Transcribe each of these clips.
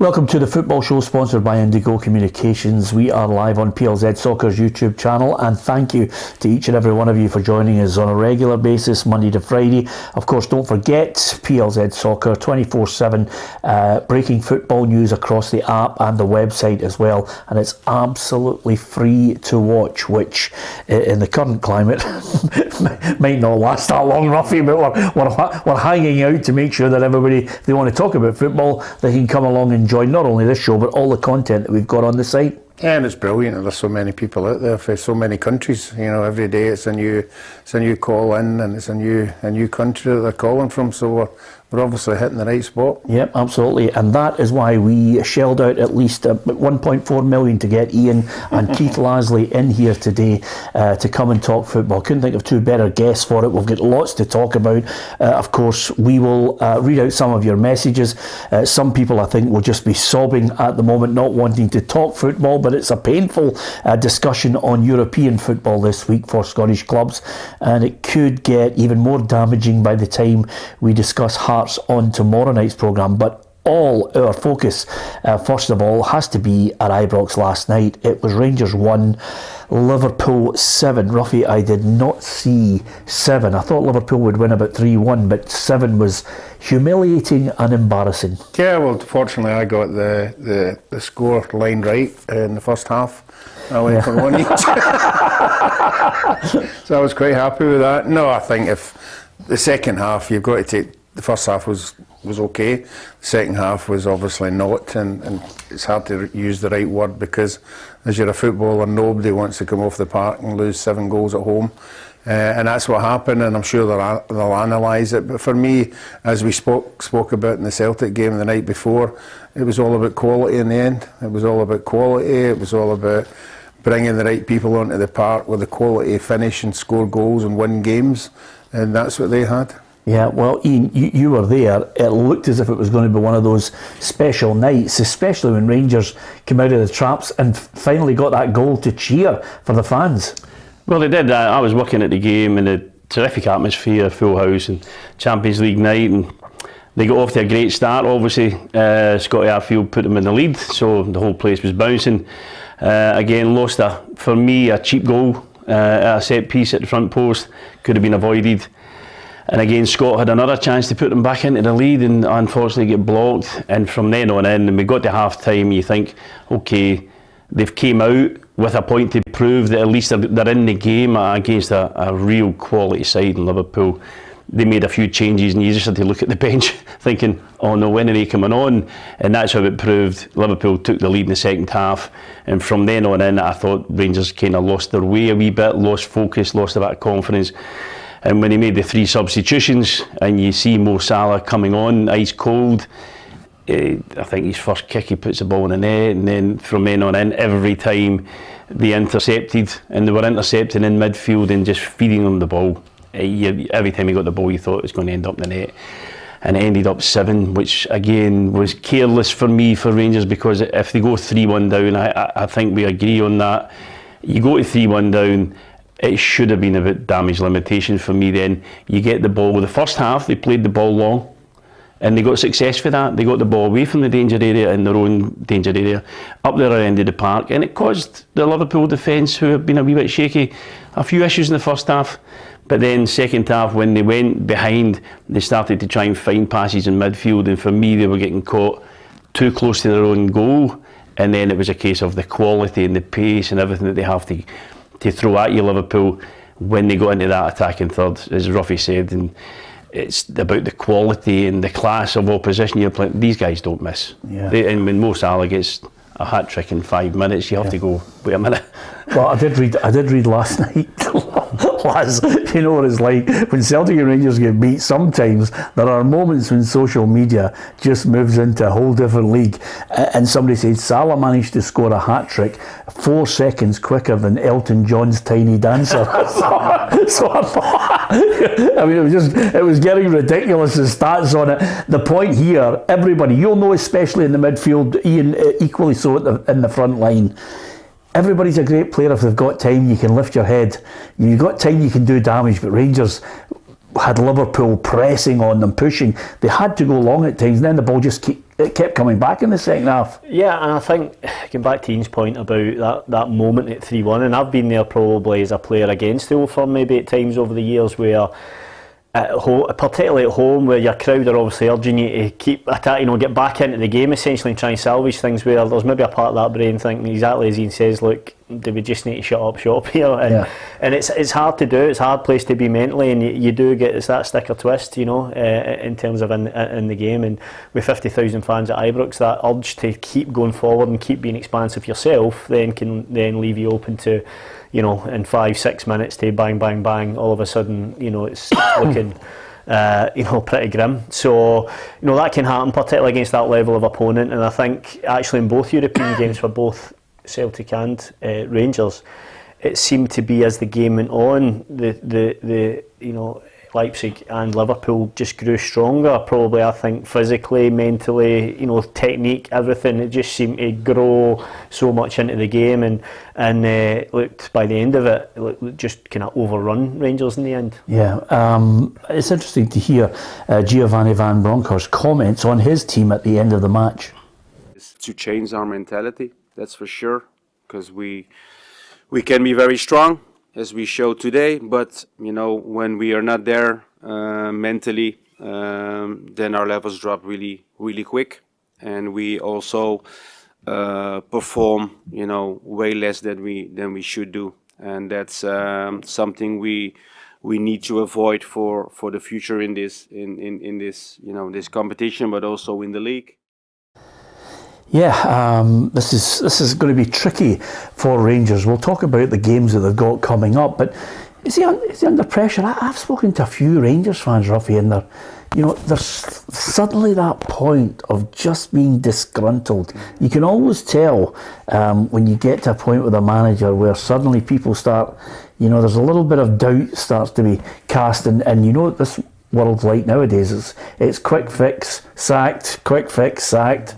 Welcome to the Football Show, sponsored by Indigo Communications. We are live on PLZ Soccer's YouTube channel, and thank you to each and every one of you for joining us on a regular basis, Monday to Friday. Of course, don't forget PLZ Soccer 24/7, breaking football news across the app and the website as well, and it's absolutely free to watch, which in the current climate might not last that long, Ruffy, but we're hanging out to make sure that everybody, if they want to talk about football, they can come along and join not only this show but all the content that we've got on the site. Yeah, and it's brilliant. There's so many people out there for so many countries. You know, every day it's a new call in, and it's a new country that they're calling from. So we're obviously hitting the right spot. Yep, absolutely, and that is why we shelled out at least 1.4 million to get Ian and Keith Lasley in here today to come and talk football. Couldn't think of two better guests for it. We've got lots to talk about. Of course, we will read out some of your messages. Some people, I think, will just be sobbing at the moment, not wanting to talk football, but it's a painful discussion on European football this week for Scottish clubs, and it could get even more damaging by the time we discuss Hearts on tomorrow night's programme. But all our focus, first of all, has to be at Ibrox last night. It was Rangers 1, Liverpool 7. Ruffy, I did not see 7. I thought Liverpool would win about 3-1, but 7 was humiliating and embarrassing. Yeah, well, fortunately I got the score line right in the first half. I went for one each. So I was quite happy with that. No, I think if the second half, you've got to take... The first half was okay. The second half was obviously not, and it's hard to use the right word, because as you're a footballer, nobody wants to come off the park and lose 7 goals at home. And that's what happened, and I'm sure they'll analyse it. But for me, as we spoke about in the Celtic game the night before, it was all about quality in the end. It was all about quality. It was all about bringing the right people onto the park with a quality finish and score goals and win games, and that's what they had. Yeah, well, Ian, you were there. It looked as if it was going to be one of those special nights, especially when Rangers came out of the traps and finally got that goal to cheer for the fans. Well, they did. I was working at the game, and a terrific atmosphere, full house, and Champions League night, and they got off to a great start. Obviously, Scotty Arfield put them in the lead, so the whole place was bouncing. Again, lost for me, a cheap goal, a set piece at the front post, could have been avoided. And again, Scott had another chance to put them back into the lead, and unfortunately get blocked. And from then on in, and we got to half time, you think, okay, they've came out with a point to prove that at least they're in the game against a real quality side in Liverpool. They made a few changes, and you just had to look at the bench thinking, oh no, when are they coming on? And that's how it proved. Liverpool took the lead in the second half, and from then on in, I thought Rangers kind of lost their way a wee bit, lost focus, lost a bit of confidence. And when he made the 3 substitutions, and you see Mo Salah coming on ice cold, I think his first kick, he puts the ball in the net, and then from then on in, every time they intercepted, and they were intercepting in midfield and just feeding them the ball. Every time he got the ball, you thought it was going to end up in the net, and it ended up 7, which again was careless for me, for Rangers, because if they go 3-1 down, I think we agree on that. You go to 3-1 down, it should have been about damage limitation for me then. You get the ball. The first half, they played the ball long, and they got success for that. They got the ball away from the danger area, in their own danger area, up the other end of the park, and it caused the Liverpool defence, who have been a wee bit shaky, a few issues in the first half. But then second half, when they went behind, they started to try and find passes in midfield, and for me, they were getting caught too close to their own goal, and then it was a case of the quality and the pace and everything that they have to throw at you, Liverpool, when they got into that attacking third, as Ruffy said. And it's about the quality and the class of opposition you're playing. These guys don't miss. Yeah. And when Mo Salah gets a hat trick in 5 minutes, you have to go, wait a minute. Well, I did read last night, Laz, you know what it's like when Celtic and Rangers get beat. Sometimes there are moments when social media just moves into a whole different league, and somebody said Salah managed to score a hat-trick 4 seconds quicker than Elton John's Tiny Dancer. So I thought, I mean, it was getting ridiculous, the stats on it. The point here, everybody, you'll know, especially in the midfield, Ian, equally so in the front line, everybody's a great player if they've got time. You can lift your head. You've got time, you can do damage. But Rangers, had Liverpool pressing on them, pushing. They had to go long at times, and then the ball just kept coming back in the second half. Yeah, and I think, going back to Ian's point about that moment at 3-1, and I've been there probably as a player against Old Firm maybe at times over the years where, at home, particularly at home, where your crowd are obviously urging you to keep attacking, get back into the game essentially and try and salvage things, where there's maybe a part of that brain thinking exactly as Ian says, look, do we just need to shut up shop here? And it's hard to do. It's a hard place to be mentally, and you do get, it's that sticker twist, in terms of in the game. And with 50,000 fans at Ibrox, that urge to keep going forward and keep being expansive yourself then can then leave you open to, in 5-6 minutes to bang, bang, bang, all of a sudden, it's looking, pretty grim. So, that can happen, particularly against that level of opponent. And I think actually in both European games for both Celtic and Rangers, it seemed to be as the game went on, the Leipzig and Liverpool just grew stronger. Probably, I think, physically, mentally, technique, everything. It just seemed to grow so much into the game, and looked by the end of it, just kind of overrun Rangers in the end. Yeah, it's interesting to hear Giovanni Van Bronckhorst's comments on his team at the end of the match. To change our mentality, that's for sure, because we can be very strong, as we showed today, but when we are not there mentally, then our levels drop really, really quick, and we also perform, way less than we should do, and that's something we need to avoid for the future in this this competition, but also in the league. Yeah, this is going to be tricky for Rangers. We'll talk about the games that they've got coming up, but is he under pressure? I've spoken to a few Rangers fans, Ruffy, and there's suddenly that point of just being disgruntled. You can always tell when you get to a point with a manager where suddenly people start, there's a little bit of doubt starts to be cast, and what this world's like nowadays. It's quick fix, sacked, quick fix, sacked.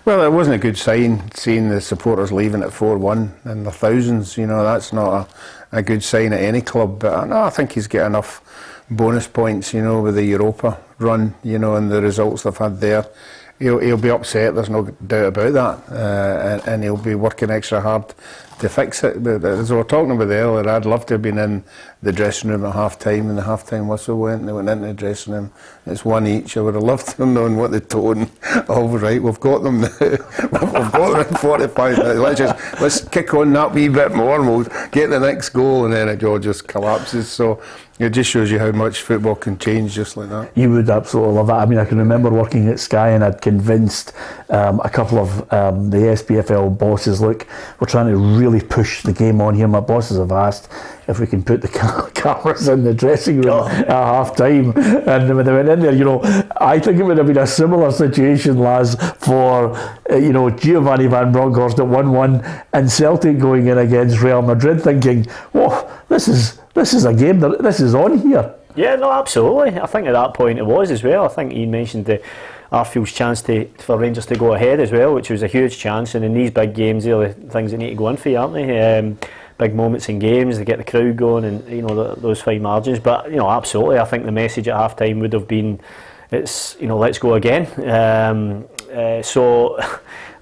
Well, it wasn't a good sign seeing the supporters leaving at 4-1 in the thousands. That's not a good sign at any club. But no, I think he's got enough bonus points, with the Europa run, and the results they've had there. He'll be upset, there's no doubt about that, and he'll be working extra hard to fix it. But as we were talking about earlier, I'd love to have been in the dressing room at half-time, and the half-time whistle went, and they went into the dressing room. It's one each. I would have loved to have known what the tone. All right, we've got them now. We've got them in 45 minutes. Let's kick on that wee bit more, and we'll get the next goal, and then it all just collapses. So it just shows you how much football can change just like that. You would absolutely love that. I mean, I can remember working at Sky, and I'd convinced a couple of the SPFL bosses, look, we're trying to really push the game on here. My bosses have asked if we can put the cameras in the dressing room at half time, and when they went in there, I think it would have been a similar situation, Laz, for Giovanni Van Bronckhorst at 1-1 and Celtic going in against Real Madrid thinking, whoa, this is a game that this is on here. Yeah, no, absolutely. I think at that point it was as well. I think Ian mentioned the Arfield's chance for Rangers to go ahead as well, which was a huge chance. And in these big games, they're the things that need to go in for you, aren't they? Big moments in games, they get the crowd going, and those fine margins. But absolutely, I think the message at half time would have been, it's let's go again. So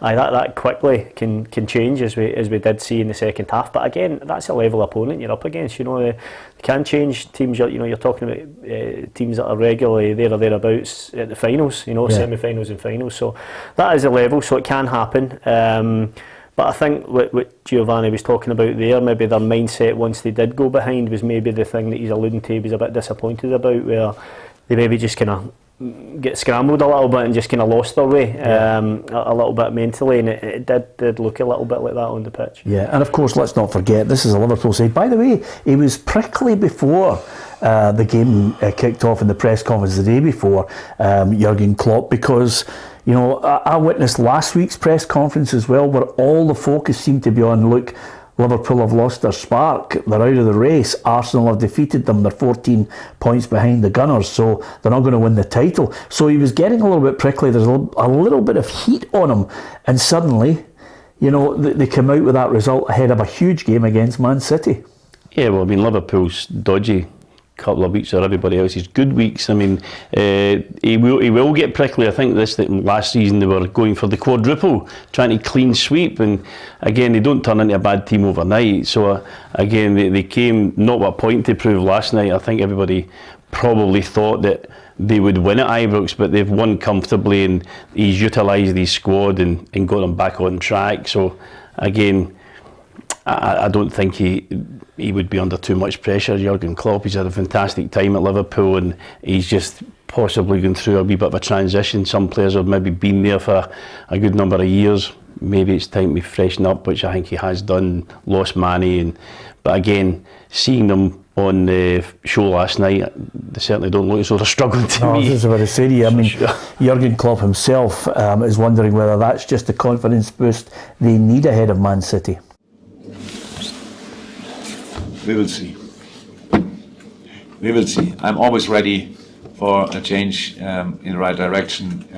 that quickly can change as we did see in the second half. But again, that's a level opponent you're up against. They can change teams. You're talking about teams that are regularly there or thereabouts at the finals. Semi-finals and finals. So that is a level. So it can happen. But I think what Giovanni was talking about there, maybe their mindset once they did go behind was maybe the thing that he's alluding to. He was a bit disappointed about, where they maybe just kind of get scrambled a little bit and just kind of lost their way a little bit mentally, and it did look a little bit like that on the pitch. Yeah, and of course, let's not forget, this is a Liverpool side. By the way, he was prickly before the game kicked off in the press conference the day before, Jurgen Klopp, because I witnessed last week's press conference as well, where all the focus seemed to be on, look, Liverpool have lost their spark, they're out of the race, Arsenal have defeated them, they're 14 points behind the Gunners, so they're not going to win the title. So he was getting a little bit prickly, there's a little bit of heat on him, and suddenly, they come out with that result ahead of a huge game against Man City. Yeah, well, Liverpool's dodgy couple of weeks or everybody else's good weeks. I mean, he will get prickly. I think last season they were going for the quadruple, trying to clean sweep, and again they don't turn into a bad team overnight. So again they came not with a point to prove last night. I think everybody probably thought that they would win at Ibrox, but they've won comfortably, and he's utilised his squad and got them back on track. So again, I don't think he would be under too much pressure. Jurgen Klopp, he's had a fantastic time at Liverpool, and he's just possibly going through a wee bit of a transition. Some players have maybe been there for a good number of years. Maybe it's time to freshen up, which I think he has done. Lost Manny, but again, seeing them on the show last night, they certainly don't look as though they're struggling to me. I was just about to say to you, I mean, Jurgen Klopp himself is wondering whether that's just the confidence boost they need ahead of Man City. We will see. We will see. I'm always ready for a change in the right direction.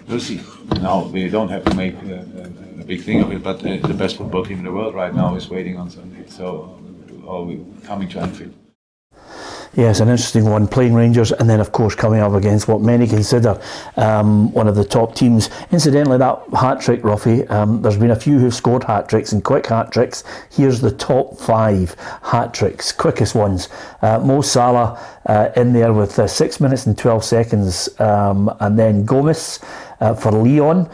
We'll see. Now, we don't have to make a big thing of it, but the best football team in the world right now is waiting on Sunday. So, we're coming to Anfield. Yes, an interesting one, playing Rangers, and then of course coming up against what many consider one of the top teams. Incidentally, that hat-trick, Ruffy, there's been a few who've scored hat-tricks and quick hat-tricks. Here's the top 5 hat-tricks, quickest ones. Mo Salah in there with 6 minutes and 12 seconds, and then Gomez for Lyon,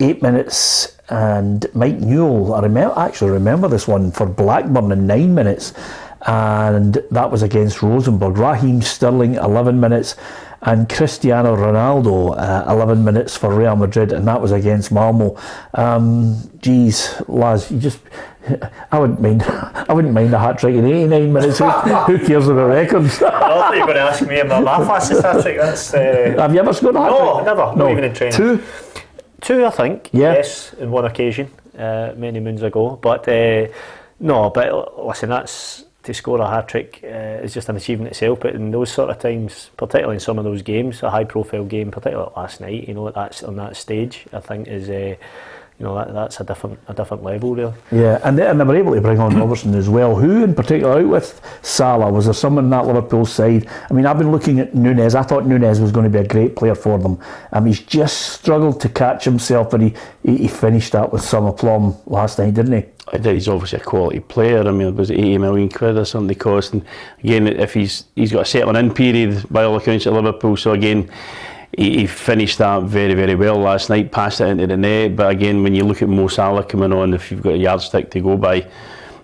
8 minutes, and Mike Newell, I actually remember this one, for Blackburn in 9 minutes. And that was against Rosenborg. Raheem Sterling, 11 minutes, and Cristiano Ronaldo, 11 minutes for Real Madrid, and that was against Malmo. Geez, Laz, I wouldn't mind a hat-trick in 89 minutes. Who cares about records? I thought you were going to ask me about my fastest hat-trick. Have you ever scored a hat-trick? No, never. Not even in training. Two, I think. Yeah. Yes, in one occasion, many moons ago. But no, but listen, to score a hat-trick is just an achievement itself, but in those sort of times, particularly in some of those games, a high-profile game, particularly last night, that's on that stage, I think is that's a different level really. Yeah, and they were able to bring on Robertson as well. Who in particular, out with Salah, was there someone in that Liverpool side? I mean, I've been looking at Nunes. I thought Nunes was going to be a great player for them. He's just struggled to catch himself, but he finished that with some aplomb last night, didn't he? He's obviously a quality player. I mean, was it 80 million quid or something they cost? And again, if he's got a settling in period by all accounts at Liverpool, so again, he finished that very, very well last night, passed it into the net. But again, when you look at Mo Salah coming on, if you've got a yardstick to go by,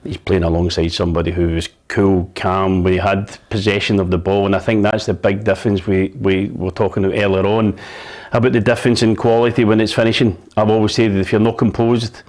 he's playing alongside somebody who was cool, calm, when he had possession of the ball. And I think that's the big difference we were talking about earlier on, about the difference in quality when it's finishing. I've always said that if you're not composed,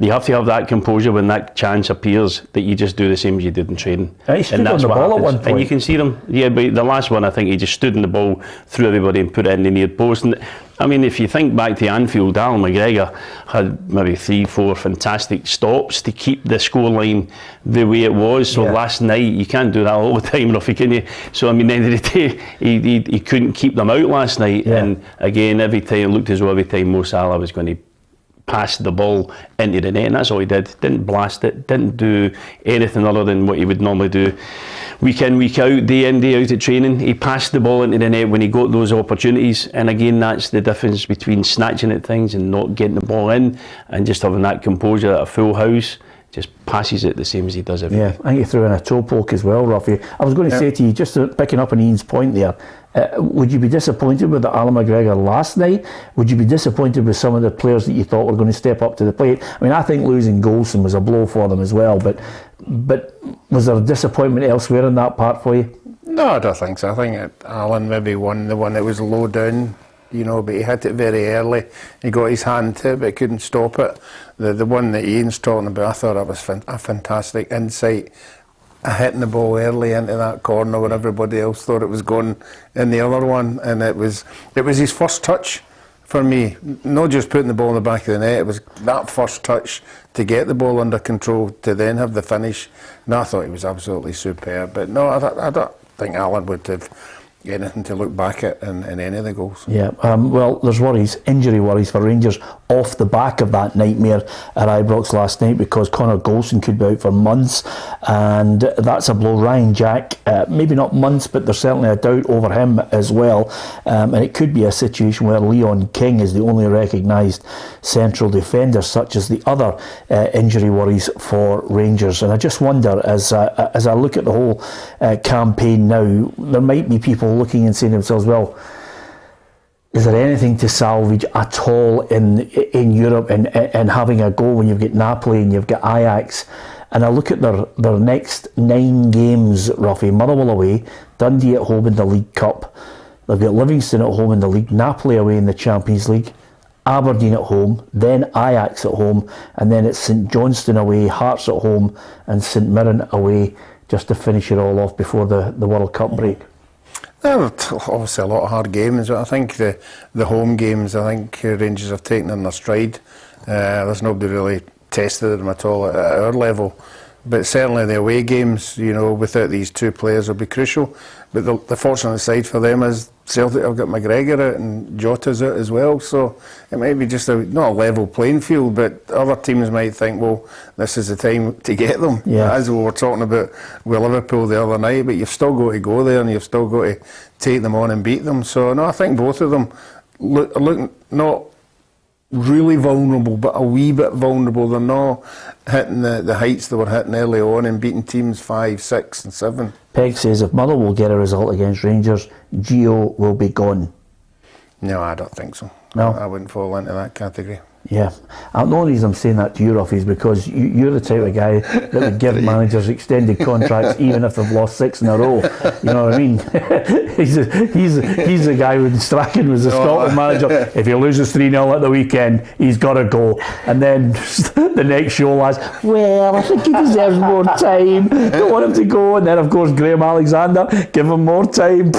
you have to have that composure when that chance appears, that you just do the same as you did in training. He stood on the ball at one point. And you can see them. Yeah, but the last one, I think he just stood in the ball, threw everybody and put it in the near post. And I mean, if you think back to Anfield, Alan McGregor had maybe 3-4 fantastic stops to keep the scoreline the way it was. So last night, you can't do that all the time, Ruffy, can you? So I mean, at the end of the day, he couldn't keep them out last night. Yeah. And again, every time it looked as though every time Mo Salah was going to pass the ball into the net, and that's all he did. Didn't blast it, didn't do anything other than what he would normally do week in, week out, day in, day out at training. He passed the ball into the net when he got those opportunities, and again, that's the difference between snatching at things and not getting the ball in, and just having that composure at a full house. Just passes it the same as he does every I think he threw in a toe poke as well, Ruffy. I was going to say to you, just picking up on Ian's point there, would you be disappointed with Alan McGregor last night? Would you be disappointed with some of the players that you thought were going to step up to the plate? I mean, I think losing Goldson was a blow for them as well, but was there a disappointment elsewhere in that part for you? No, I don't think so. I think Alan maybe won the one that was low down, but he hit it very early. He got his hand to it, but couldn't stop it. The one that Ian's talking about, I thought that was a fantastic insight. Hitting the ball early into that corner where everybody else thought it was going in the other one, and it was his first touch for me. Not just putting the ball in the back of the net, it was that first touch to get the ball under control to then have the finish. And I thought he was absolutely superb. But no, I don't think Alan would have anything to look back at in any of the goals. Yeah, well, there's injury worries for Rangers off the back of that nightmare at Ibrox last night, because Connor Golson could be out for months, and that's a blow. Ryan Jack, maybe not months, but there's certainly a doubt over him as well, and it could be a situation where Leon King is the only recognised central defender, such as the other injury worries for Rangers. And I just wonder, as I look at the whole campaign now, there might be people looking and saying to themselves, well, is there anything to salvage at all in Europe and having a go when you've got Napoli and you've got Ajax? And I look at their next 9 games, Ruffy: Motherwell away, Dundee at home in the League Cup, they've got Livingston at home in the league, Napoli away in the Champions League, Aberdeen at home, then Ajax at home, and then it's St Johnstone away, Hearts at home, and St Mirren away, just to finish it all off before the World Cup break. There were obviously a lot of hard games, but I think the home games, I think Rangers have taken in their stride. There's nobody really tested them at all at our level. But certainly the away games, without these 2 players will be crucial. But the fortunate side for them is Celtic have got McGregor out and Jota's out as well, so it might be just not a level playing field, but other teams might think, well, this is the time to get them. Yeah. As we were talking about with Liverpool the other night, but you've still got to go there and you've still got to take them on and beat them. So no, I think both of them look not really vulnerable, but a wee bit vulnerable. They're not hitting the heights they were hitting early on and beating teams 5, 6 and 7. Peg says if Motherwell will get a result against Rangers, Gio will be gone. No, I don't think so. No? I wouldn't fall into that category. Yeah. The only reason I'm saying that to you, Ruff, is because you're the type of guy that would give managers extended contracts even if they've lost 6 in a row. You know what I mean? he's the guy when Strachan was the Scotland manager. If he loses 3-0 at the weekend, he's got to go. And then the next show, lads, well, I think he deserves more time. Don't want him to go. And then, of course, Graham Alexander, give him more time.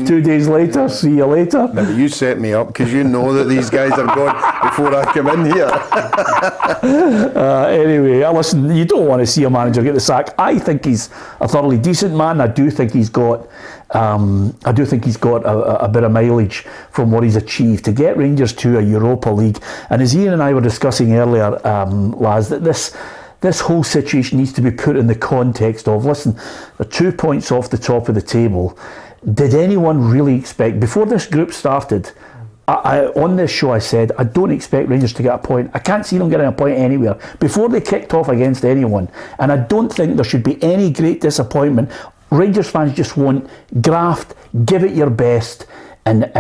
2 days later, see you later. No, but you set me up because you know that these guys are gone before I come in here. Anyway, listen, you don't want to see a manager get the sack. I think he's a thoroughly decent man. I do think he's got a bit of mileage from what he's achieved to get Rangers to a Europa League. And as Ian and I were discussing earlier, Laz, that this whole situation needs to be put in the context of, listen, they're 2 points off the top of the table. Did anyone really expect, before this group started, on this show I said, I don't expect Rangers to get a point. I can't see them getting a point anywhere before they kicked off against anyone. And I don't think there should be any great disappointment. Rangers fans just want graft, give it your best, and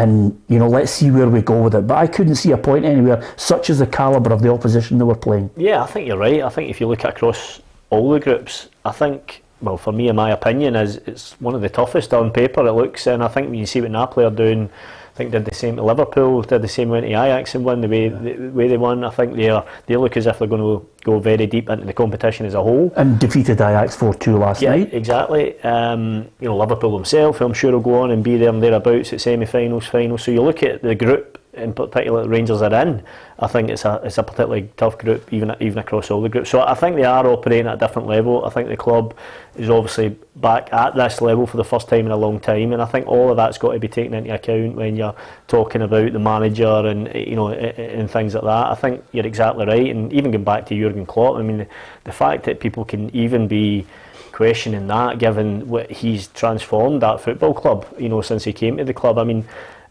let's see where we go with it. But I couldn't see a point anywhere, such as the calibre of the opposition they were playing. Yeah, I think you're right. I think if you look across all the groups, I think, well, for me, in my opinion, it's one of the toughest on paper, it looks. And I think when you see what Napoli are doing, I think did the same to Liverpool, did the same way to Ajax and won the way they won. I think they look as if they're going to go very deep into the competition as a whole. And defeated Ajax 4-2 last night. Yeah, exactly. Liverpool themselves, I'm sure will go on and be there and thereabouts at semi-finals, finals. So you look at the group, in particular, Rangers are in. I think it's a particularly tough group, even across all the groups. So I think they are operating at a different level. I think the club is obviously back at this level for the first time in a long time, and I think all of that's got to be taken into account when you're talking about the manager and and things like that. I think you're exactly right, and even going back to Jurgen Klopp, I mean, the fact that people can even be questioning that, given what he's transformed that football club, since he came to the club. I mean.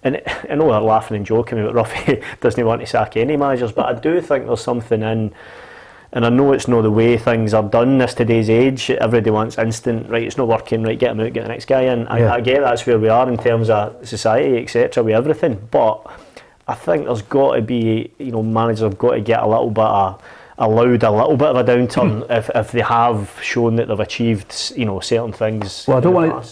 And I know they're laughing and joking about Ruffy doesn't want to sack any managers, but I do think there's something in, and I know it's not the way things are done this today's age. Everybody wants instant, right, it's not working, right, get him out, get the next guy in. I get that's where we are in terms of society, etc., with everything, but I think there's got to be, managers have got to get a little bit allowed a little bit of a downturn if they have shown that they've achieved certain things. Well, I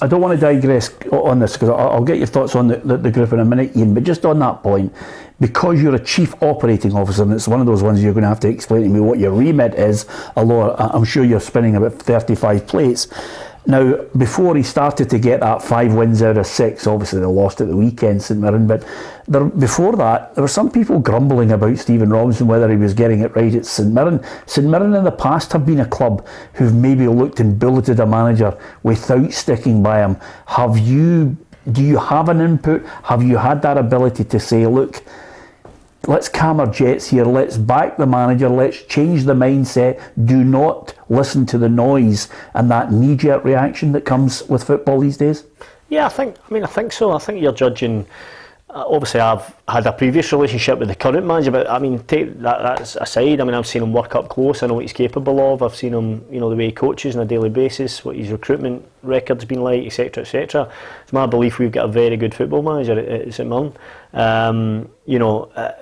don't want to digress on this, because I'll get your thoughts on the group in a minute, Ian, but just on that point, because you're a chief operating officer, and it's one of those ones you're going to have to explain to me what your remit is, although I'm sure you're spinning about 35 plates. Now, before he started to get that 5 wins out of 6, obviously they lost at the weekend, St Mirren, but before that, there were some people grumbling about Stephen Robinson, whether he was getting it right at St Mirren. St Mirren in the past have been a club who've maybe looked and bulleted a manager without sticking by him. Have you Do you have an input? Have you had that ability to say, look, let's calm our jets here, let's back the manager, let's change the mindset, do not listen to the noise and that knee-jerk reaction that comes with football these days? Yeah, I think so. I think you're judging. Obviously, I've had a previous relationship with the current manager, but I mean, take that's aside. I mean, I've seen him work up close. I know what he's capable of. I've seen him, the way he coaches on a daily basis, what his recruitment record's been like, etc., etc. It's my belief we've got a very good football manager at St Mirren.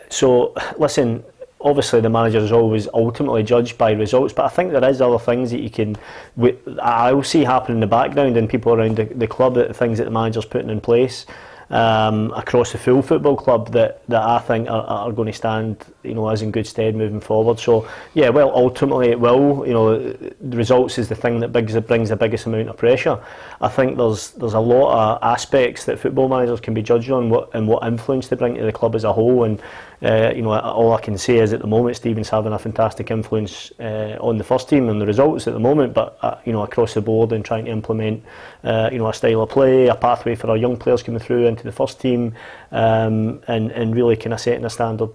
So listen. Obviously, the manager is always ultimately judged by results, but I think there is other things that you can. I'll see happen in the background and people around the club, things that the manager's putting in place. Across the full football club that I think are going to stand, as in good stead moving forward. So yeah, well, ultimately it will. The results is the thing that brings the biggest amount of pressure. I think there's a lot of aspects that football managers can be judged on, what influence they bring to the club as a whole. And all I can say is at the moment Stephen's having a fantastic influence on the first team and the results at the moment, but across the board and trying to implement a style of play, a pathway for our young players coming through into the first team, and really kind of setting a standard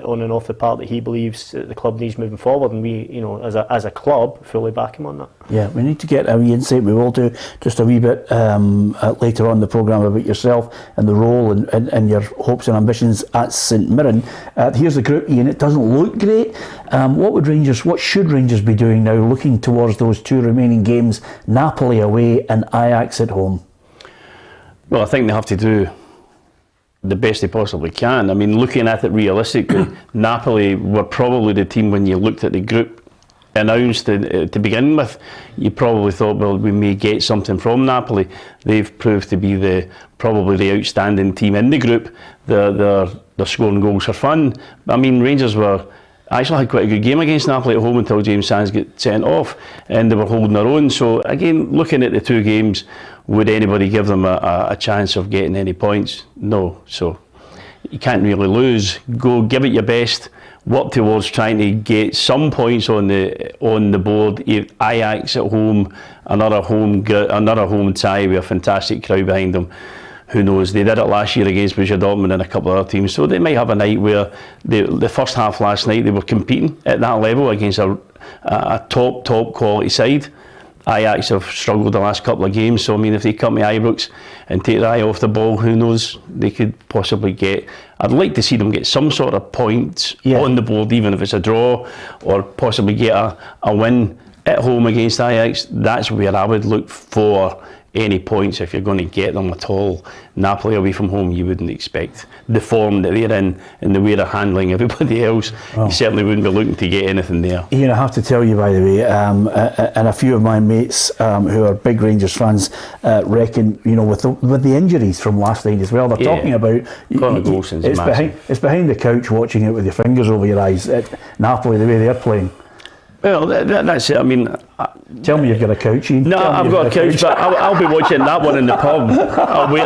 on and off the park that he believes that the club needs moving forward, and we as a club fully back him on that. Yeah, we need to get a wee insight. We will do just a wee bit later on in the programme about yourself and the role and your hopes and ambitions at St Mirren. Here's the group, Ian. It doesn't look great. What should Rangers be doing now, looking towards those two remaining games, Napoli away and Ajax at home? Well, I think they have to do the best they possibly can. I mean, looking at it realistically, Napoli were probably the team, when you looked at the group announced to begin with, you probably thought, well, we may get something from Napoli. They've proved to be probably the outstanding team in the group. They're scoring goals for fun. I mean, Rangers actually had quite a good game against Napoli at home until James Sands got sent off, and they were holding their own. So again, looking at the two games, would anybody give them a chance of getting any points? No. So you can't really lose. Go give it your best. Work towards trying to get some points on the board. Ajax at home, another home tie with a fantastic crowd behind them. Who knows? They did it last year against Borussia Dortmund and a couple of other teams, so they might have a night where the first half last night they were competing at that level against a top quality side. Ajax have struggled the last couple of games, so I mean, if they come to Ibrox and take their eye off the ball, who knows? They could possibly get. I'd like to see them get some sort of points on the board, even if it's a draw, or possibly get a win at home against Ajax. That's where I would look for any points if you're going to get them at all. Napoli away from home, you wouldn't expect the form that they're in and the way they're handling everybody else. You certainly wouldn't be looking to get anything there. Ian, I have to tell you, by the way, and a few of my mates who are big Rangers fans reckon, with the injuries from last night as well, they're talking about Conor Golson's it's behind the couch watching it with your fingers over your eyes at Napoli, the way they're playing. Well, that's it. I mean, tell me you've got a couch, Ian. No, I've got a couch, but I'll be watching that one in the pub.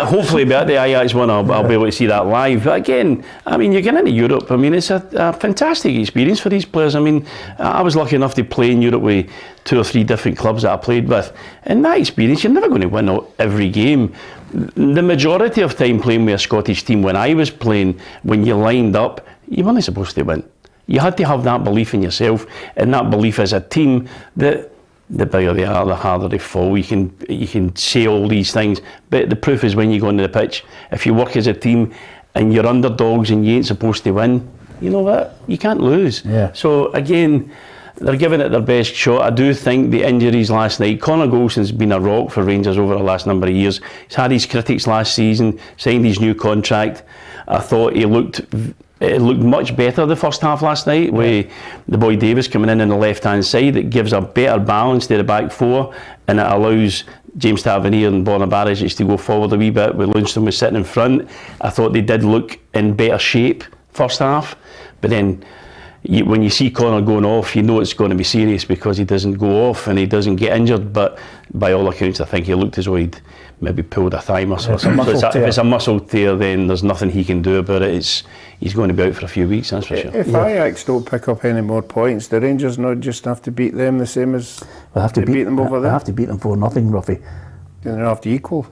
Hopefully, at the Ajax one, I'll be able to see that live. But again, I mean, you're getting into Europe. I mean, it's a fantastic experience for these players. I mean, I was lucky enough to play in Europe with 2 or 3 different clubs that I played with. In that experience, you're never going to win every game. The majority of time playing with a Scottish team, when I was playing, when you lined up, you weren't supposed to win. You had to have that belief in yourself and that belief as a team that the bigger they are, the harder they fall. You can say all these things, but the proof is when you go on the pitch. If you work as a team and you're underdogs and you ain't supposed to win, you know what? You can't lose. Yeah. So again, they're giving it their best shot. I do think the injuries last night, Conor Golson's been a rock for Rangers over the last number of years. He's had his critics last season, signed his new contract. I thought it looked much better the first half last night with the boy Davis coming in on the left-hand side. It gives a better balance to the back four, and it allows James Tavernier and Borna Baric to go forward a wee bit with Lundstrom was sitting in front. I thought they did look in better shape first half, but then when you see Conor going off, you know it's going to be serious because he doesn't go off and he doesn't get injured, but by all accounts I think he looked as though he'd maybe pulled a thigh muscle or something. So if it's a muscle tear, then there's nothing he can do about it. He's going to be out for a few weeks, that's for sure. If Ajax don't pick up any more points, the Rangers not just have to beat them the same as they have to beat them over there? They have to beat them 4-0, Ruffy. Then they have to equal.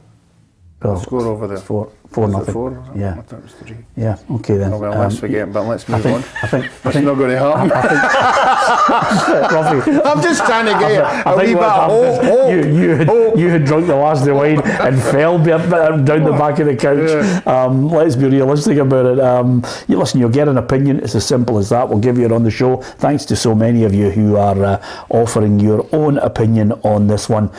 Well, Score over there. 4 Was it nothing. 4? Was it? Yeah. I thought it was 3. Yeah. Okay then. Oh, well, let's forget, but let's move on. I think It's not going to happen. Ruffy, I'm just trying to get I a wee think bit what of happened is hope. you had drunk the last wine and fell down the back of the couch. Let's be realistic about it. Listen, you'll get an opinion. It's as simple as that. We'll give you it on the show. Thanks to so many of you who are offering your own opinion on this one.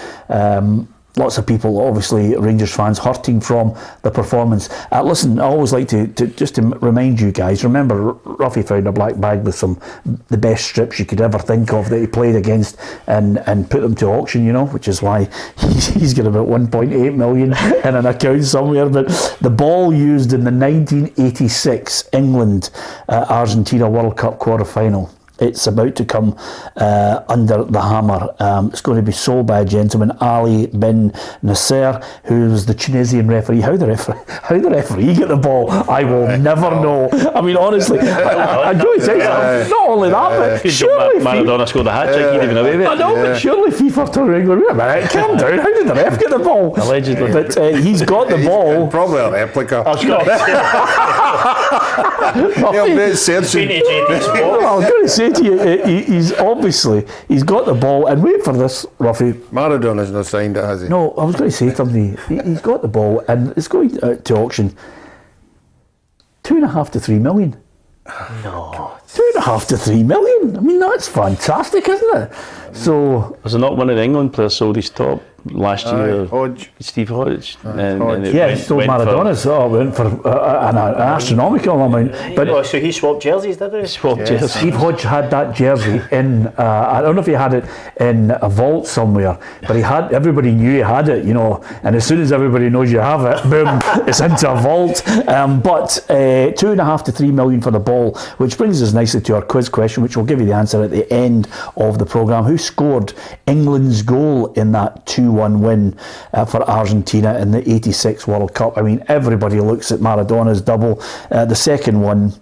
Lots of people, obviously, Rangers fans, hurting from the performance. Listen, I always like to just to remind you guys, remember, Ruffy found a black bag with the best strips you could ever think of that he played against and put them to auction, which is why he's got about 1.8 million in an account somewhere. But the ball used in the 1986 England-Argentina World Cup quarter-final, it's about to come under the hammer. It's going to be sold by a gentleman, Ali bin Nasser, who's the Tunisian referee. How the referee get the ball, I will never know. I mean, honestly, I'm going to say something. Not only that, but surely Maradona scored a hat-trick, he'd even away with it. I know, but surely FIFA told England, wait a minute, calm down, how did the ref get the ball? Allegedly. But he's got the ball. Probably a replica. I was going to say to you, he's got the ball, and wait for this, Ruffy. Maradona's not signed it, has he? No, I was going to say something. He's got the ball, and it's going out to auction. 2.5 to 3 million. No. 2.5 to 3 million. I mean, that's fantastic, isn't it? So, was it not one of the England players sold his top last year? Hodge. Steve Hodge. And Hodge. it yeah, went- so went Maradona's went for an astronomical amount. But So he swapped jerseys, did he? Swap jerseys. Steve Hodge had that jersey in, I don't know if he had it in a vault somewhere, but everybody knew he had it, and as soon as everybody knows you have it, boom, it's into a vault. But 2.5 to 3 million for the ball, which brings us nicely to our quiz question, which we'll give you the answer at the end of the programme. Who scored England's goal in that 2-1 win for Argentina in the 86 World Cup? I mean, everybody looks at Maradona's double. The second one,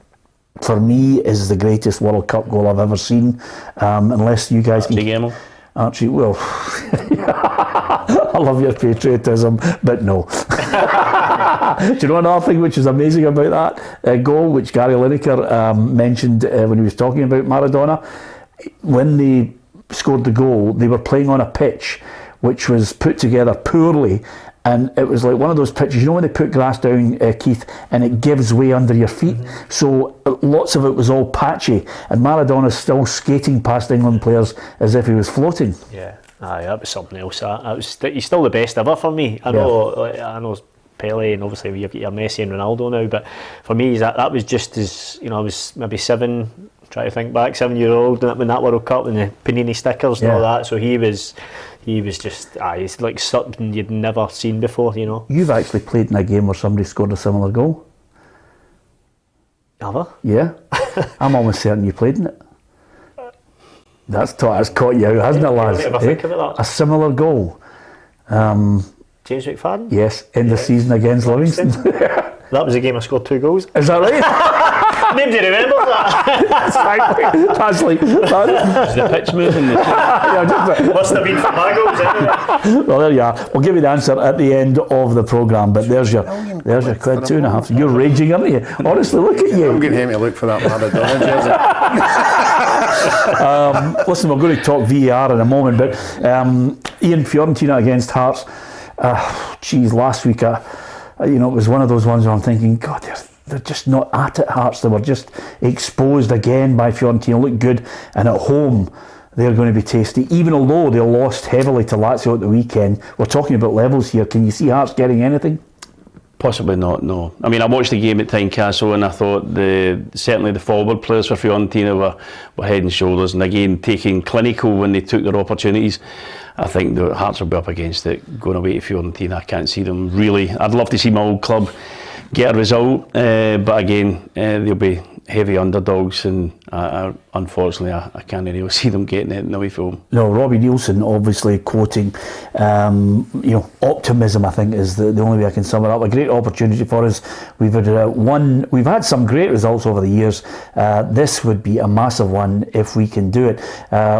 for me, is the greatest World Cup goal I've ever seen. Unless you guys can... Archie, well, I love your patriotism, but no. Do you know another thing which is amazing about that goal, which Gary Lineker mentioned when he was talking about Maradona? When they scored the goal, they were playing on a pitch which was put together poorly, and it was like one of those pitches, when they put grass down, Keith, and it gives way under your feet. So lots of it was all patchy, and Maradona's still skating past England players as if he was floating. Yeah, that was something else. He's still the best ever for me. I know Pele, and obviously you've got your Messi and Ronaldo now, but for me, that was just as, I was maybe 7, try to think back, 7-year-old when that World Cup and the Panini stickers and all that. So he was just, he's like something you'd never seen before, You've actually played in a game where somebody scored a similar goal. Have I? Yeah. I'm almost certain you played in it. That's caught you out, hasn't it, lads? Ever think about that? A similar goal. James McFadden? Yes, in the season against Livingston. That was the game I scored 2 goals. Is that right? Nobody remembers that. That's like... Is the pitch moving? Must have been for my goals anyway. Well, there you are. We'll give you the answer at the end of the programme, but there's your quid, 2.5. You're raging, aren't you? Honestly, look at you. I'm getting him to look for that Maradona jersey. Listen, we're going to talk VAR in a moment, but Ian, Fiorentina against Hearts. Last week, it was one of those ones where I'm thinking, God, they're just not at it, Hearts. They were just exposed again by Fiorentina. Look good, and at home they're going to be tasty. Even although they lost heavily to Lazio at the weekend, we're talking about levels here. Can you see Hearts getting anything? Possibly not, no. I mean, I watched the game at Tynecastle and I thought certainly the forward players for Fiorentina were head and shoulders, and again taking clinical when they took their opportunities. I think the Hearts will be up against it going away to Fiorentina. I can't see them really. I'd love to see my old club get a result, but again, they'll be heavy underdogs, and unfortunately I can't really see them getting it in the way for them. No, Robbie Nielsen obviously quoting, optimism, I think, is the only way I can sum it up. A great opportunity for us. We've had some great results over the years. This would be a massive one if we can do it.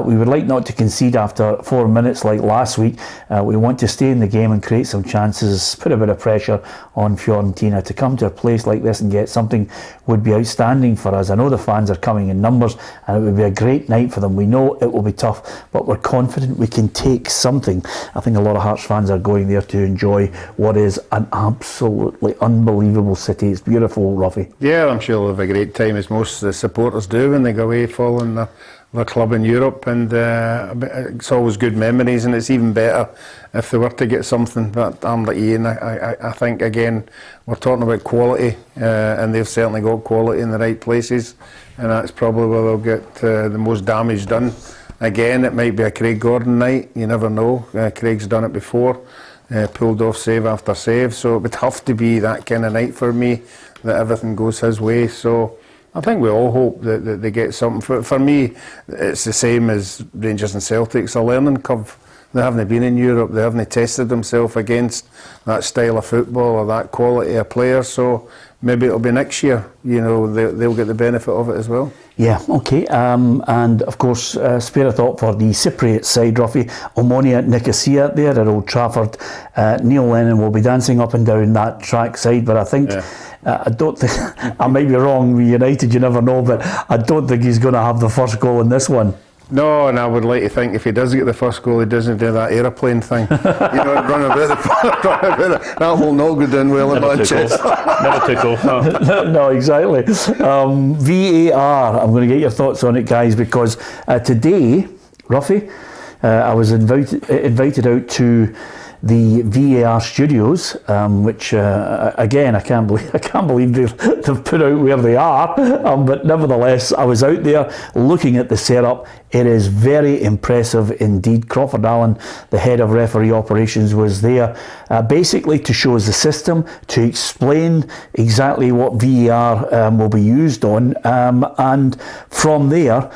We would like not to concede after 4 minutes like last week. We want to stay in the game and create some chances, put a bit of pressure on Fiorentina. To come to a place like this and get something would be outstanding for us. I know the fans are coming in numbers and it would be a great night for them. We know it will be tough, but we're confident we can take something. I think a lot of Hearts fans are going there to enjoy what is an absolutely unbelievable city. It's beautiful, Ruffy. Yeah, I'm sure they'll have a great time, as most of the supporters do when they go away following their club in Europe, and it's always good memories, and it's even better if they were to get something. But I'm like Ian, I think again we're talking about quality, and they've certainly got quality in the right places, and that's probably where they'll get the most damage done. Again, it might be a Craig Gordon night, you never know. Craig's done it before, pulled off save after save, so it would have to be that kind of night for me, that everything goes his way. So I think we all hope that they get something. For me, it's the same as Rangers and Celtic. It's a learning curve. They haven't been in Europe. They haven't tested themselves against that style of football or that quality of player. So maybe it'll be next year. They'll get the benefit of it as well. Yeah, okay. And of course, spare a thought for the Cypriot side, Ruffy. Omonia Nicosia there at Old Trafford. Neil Lennon will be dancing up and down that track side, but I think... Yeah. I don't think, I might be wrong with United, you never know, but I don't think he's going to have the first goal in this one. No, and I would like to think if he does get the first goal, he doesn't do that aeroplane thing. Run about the that will not go down well in Manchester. Never took off. No, exactly. VAR, I'm going to get your thoughts on it, guys, because today, Ruffy, I was invited out to the VAR studios, which again I can't believe they've put out where they are. But nevertheless, I was out there looking at the setup. It is very impressive indeed. Crawford Allen, the head of referee operations, was there basically to show us the system, to explain exactly what VAR will be used on, and from there.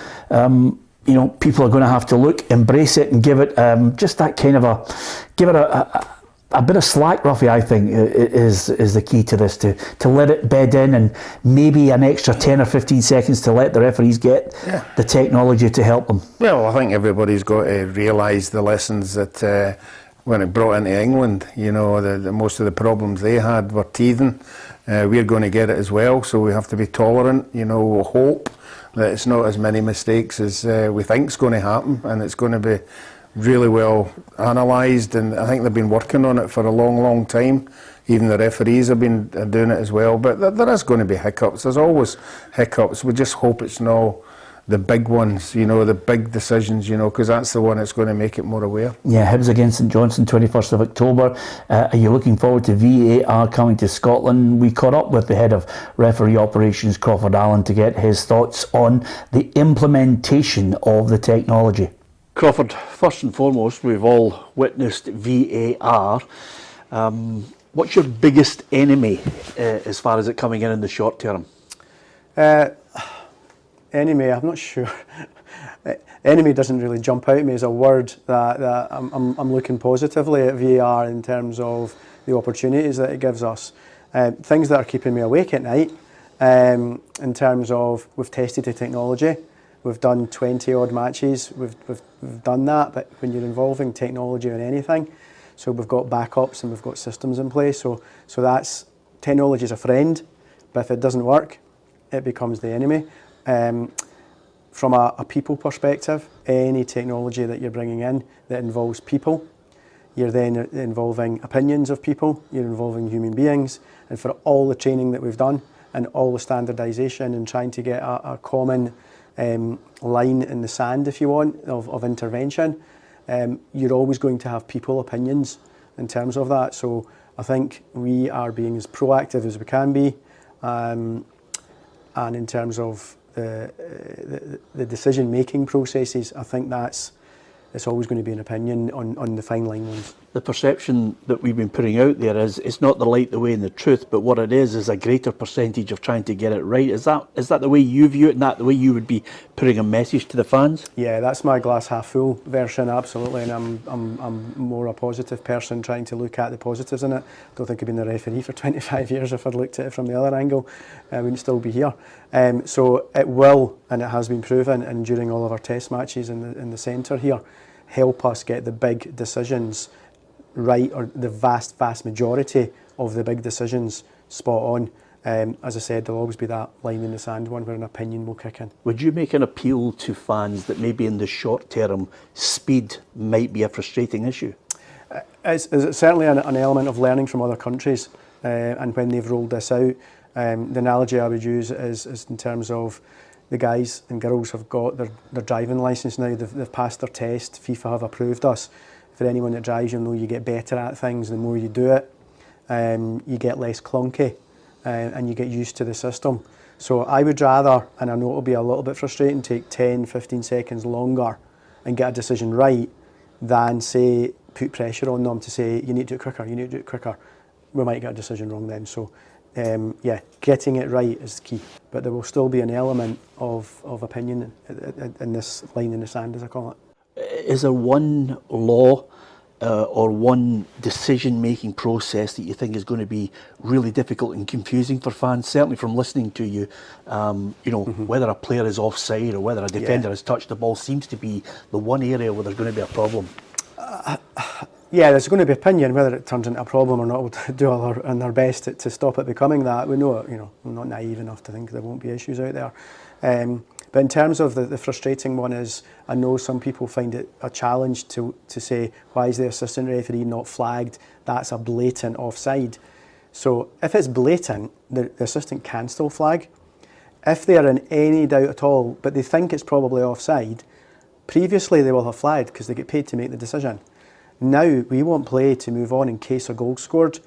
People are going to have to embrace it, and give it just that kind of a bit of slack, Ruffy. I think is the key to this, to let it bed in, and maybe an extra 10 or 15 seconds to let the referees get the technology to help them. Well, I think everybody's got to realise the lessons that when it brought into England, the most of the problems they had were teething. We're going to get it as well, so we have to be tolerant. We'll hope that it's not as many mistakes as we think is going to happen, and it's going to be really well analysed, and I think they've been working on it for a long, long time. Even the referees have been doing it as well, but there is going to be hiccups. There's always hiccups. We just hope it's not the big ones, the big decisions, because that's the one that's going to make it more aware. Yeah, Hibs against St Johnstone, 21st of October. Are you looking forward to VAR coming to Scotland? We caught up with the head of referee operations, Crawford Allen, to get his thoughts on the implementation of the technology. Crawford, first and foremost, we've all witnessed VAR. What's your biggest enemy as far as it coming in the short term? Enemy, I'm not sure. Enemy doesn't really jump out at me as a word that I'm looking positively at VAR in terms of the opportunities that it gives us. Things that are keeping me awake at night, in terms of we've tested the technology, we've done 20 odd matches, we've done that, but when you're involving technology in anything, so we've got backups and we've got systems in place, so that's, technology is a friend, but if it doesn't work, it becomes the enemy. From a people perspective, any technology that you're bringing in that involves people, you're then involving opinions of people, you're involving human beings, and for all the training that we've done and all the standardisation and trying to get a common line in the sand, if you want, of intervention, you're always going to have people opinions in terms of that. So I think we are being as proactive as we can be, and in terms of the decision-making processes, I think it's always going to be an opinion on the fine line ones. the perception that we've been putting out there is it's not the light, the way and the truth, but what it is a greater percentage of trying to get it right. Is that the way you view it, and that the way you would be putting a message to the fans? Yeah, that's my glass half full version, absolutely, and I'm more a positive person trying to look at the positives in it. I don't think I've been a referee for 25 years. If I'd looked at it from the other angle, I wouldn't still be here. So it will, and it has been proven, and during all of our test matches in the centre here, help us get the big decisions right, or the vast majority of the big decisions spot on. As I said, there'll always be that line in the sand one where an opinion will kick in. Would you make an appeal to fans that maybe in the short term speed might be a frustrating issue? It's certainly an element of learning from other countries, and when they've rolled this out, the analogy I would use is in terms of the guys and girls have got their driving licence now, they've passed their test, FIFA have approved us. For anyone that drives, you'll know you get better at things the more you do it. You get less clunky, and you get used to the system. So I would rather, and I know it'll be a little bit frustrating, take 10, 15 seconds longer and get a decision right than, say, put pressure on them to say, you need to do it quicker, you need to do it quicker. We might get a decision wrong then. So yeah, getting it right is key. But there will still be an element of opinion in this line in the sand, as I call it. Is there one law or one decision-making process that you think is going to be really difficult and confusing for fans? Certainly from listening to you, whether a player is offside or whether a defender has touched the ball seems to be the one area where there's going to be a problem. Yeah, there's going to be opinion. Whether it turns into a problem or not, we'll do all our best to stop it becoming that. We know, we're not naive enough to think there won't be issues out there. But in terms of the frustrating one is, I know some people find it a challenge to say, why is the assistant referee not flagged? That's a blatant offside. So if it's blatant, the assistant can still flag. If they are in any doubt at all, but they think it's probably offside, previously they will have flagged because they get paid to make the decision. Now we won't play to move on in case a goal's scored.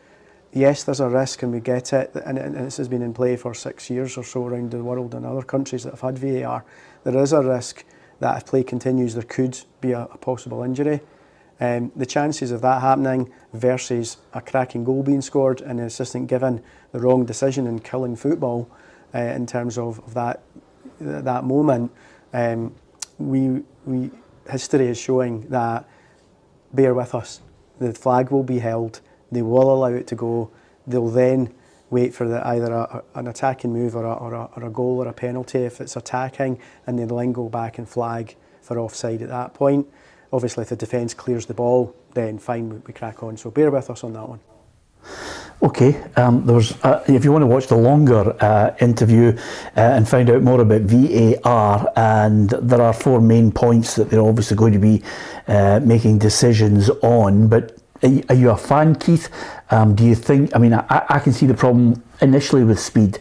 Yes, there's a risk and we get it, and this has been in play for 6 years or so around the world and other countries that have had VAR. There is a risk that if play continues there could be a possible injury. The chances of that happening versus a cracking goal being scored and the assistant given the wrong decision and killing football in terms of that moment, history is showing that, bear with us, the flag will be held. They will allow it to go. They'll then wait for either an attacking move or a goal or a penalty if it's attacking, and they'll then go back and flag for offside at that point. Obviously, if the defence clears the ball, then fine, we crack on. So bear with us on that one. Okay, if you want to watch the longer interview and find out more about VAR, and there are 4 main points that they're obviously going to be making decisions on, but are you a fan, Keith? Do you think, I can see the problem initially with speed.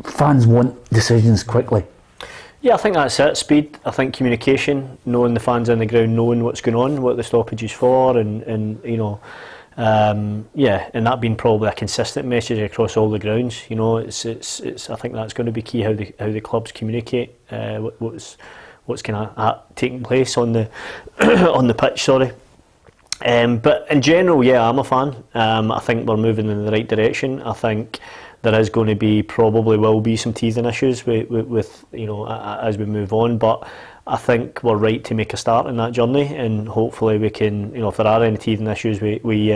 Fans want decisions quickly. Yeah, I think that's it. Speed. I think communication, knowing the fans on the ground, knowing what's going on, what the stoppage is for, and and that being probably a consistent message across all the grounds. It's I think that's going to be key, how the clubs communicate what's kind of taking place on the on the pitch. Sorry. But in general, yeah, I'm a fan. I think we're moving in the right direction. I think there is going to be, probably will be, some teething issues with as we move on. But I think we're right to make a start in that journey, and hopefully we can, if there are any teething issues, we